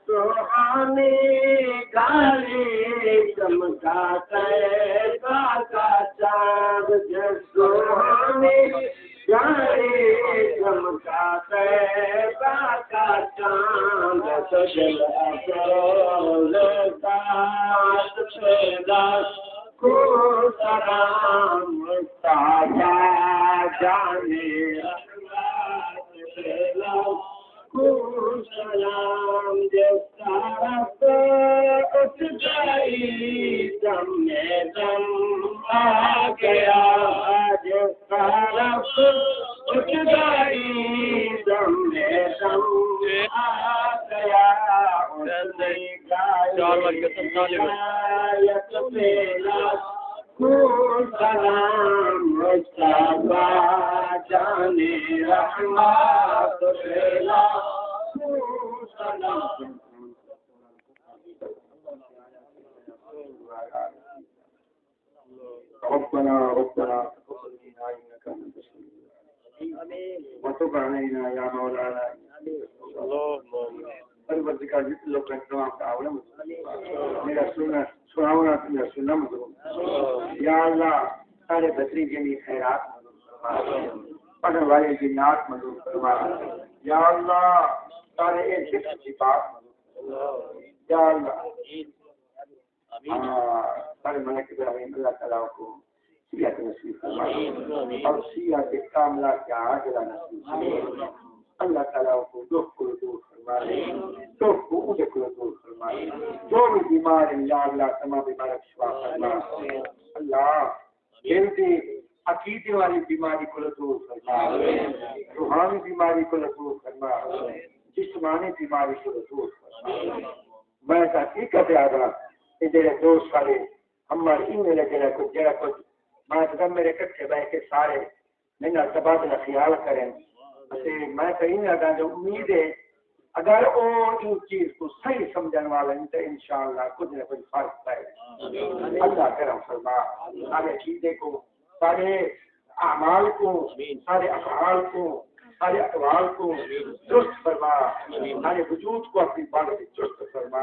A: سبحانی گالی چمکاتا ہے کا چاند. سبحانی گالی چمکاتا ہے کا چاند. سجل افروز ذات پیدا کو سلام. مصطفیٰ جانے سلام. جس طرف اٹھ گئی دم میں دم آ گیا. جس طرف اٹھ گئی دم میں دم آ گیا. اس نے گایا کو سلام.
B: رحمت بلا سلام
A: ربنا تقبل منا انك انت السميع العليم وتب علينا يا مولانا پروردگار جس لوگ کا انتظام کا عالم میرا سناؤنا میرا سننا مضمون یا اللہ سارے بہترین جنی خیرات پڑھنے والے جنات منظور فرما یا اللہ سارے ایک کی بات یا اللہ سارے ملک ابراہیم اللہ تعالیٰ کو سیاحت نصیب فرما اور سیاحت کاملہ کے عاجلہ نصیب فرما اللہ تعالیٰ کو دکھ کو دور فرما دکھ کو دور فرما جو بھی بیمار ہیں یا اللہ تمام بیمار شفا فرما اللہ دل کی عقیدے والی بیماری کو دور فرما روحانی بیماری کو دور فرما جسمانی بیماری کو دور فرما میں حقیقت آگا میرے دوست سارے ہمارے ان میرے کچھ جڑا کچھ میں میرے کٹھے بہ کے سارے میرا تبادلہ خیال کریں میں کہیں لگا جو امید ہے اگر وہ ان چیز کو صحیح سمجھنے والا تو انشاءاللہ کچھ نہ کچھ فرق پائے اللہ کرم فرما سارے عقیدے کو سارے اعمال کو سارے افعال کو سارے اقوال کو درست فرما سارے وجود کو اپنی بات سے چست فرما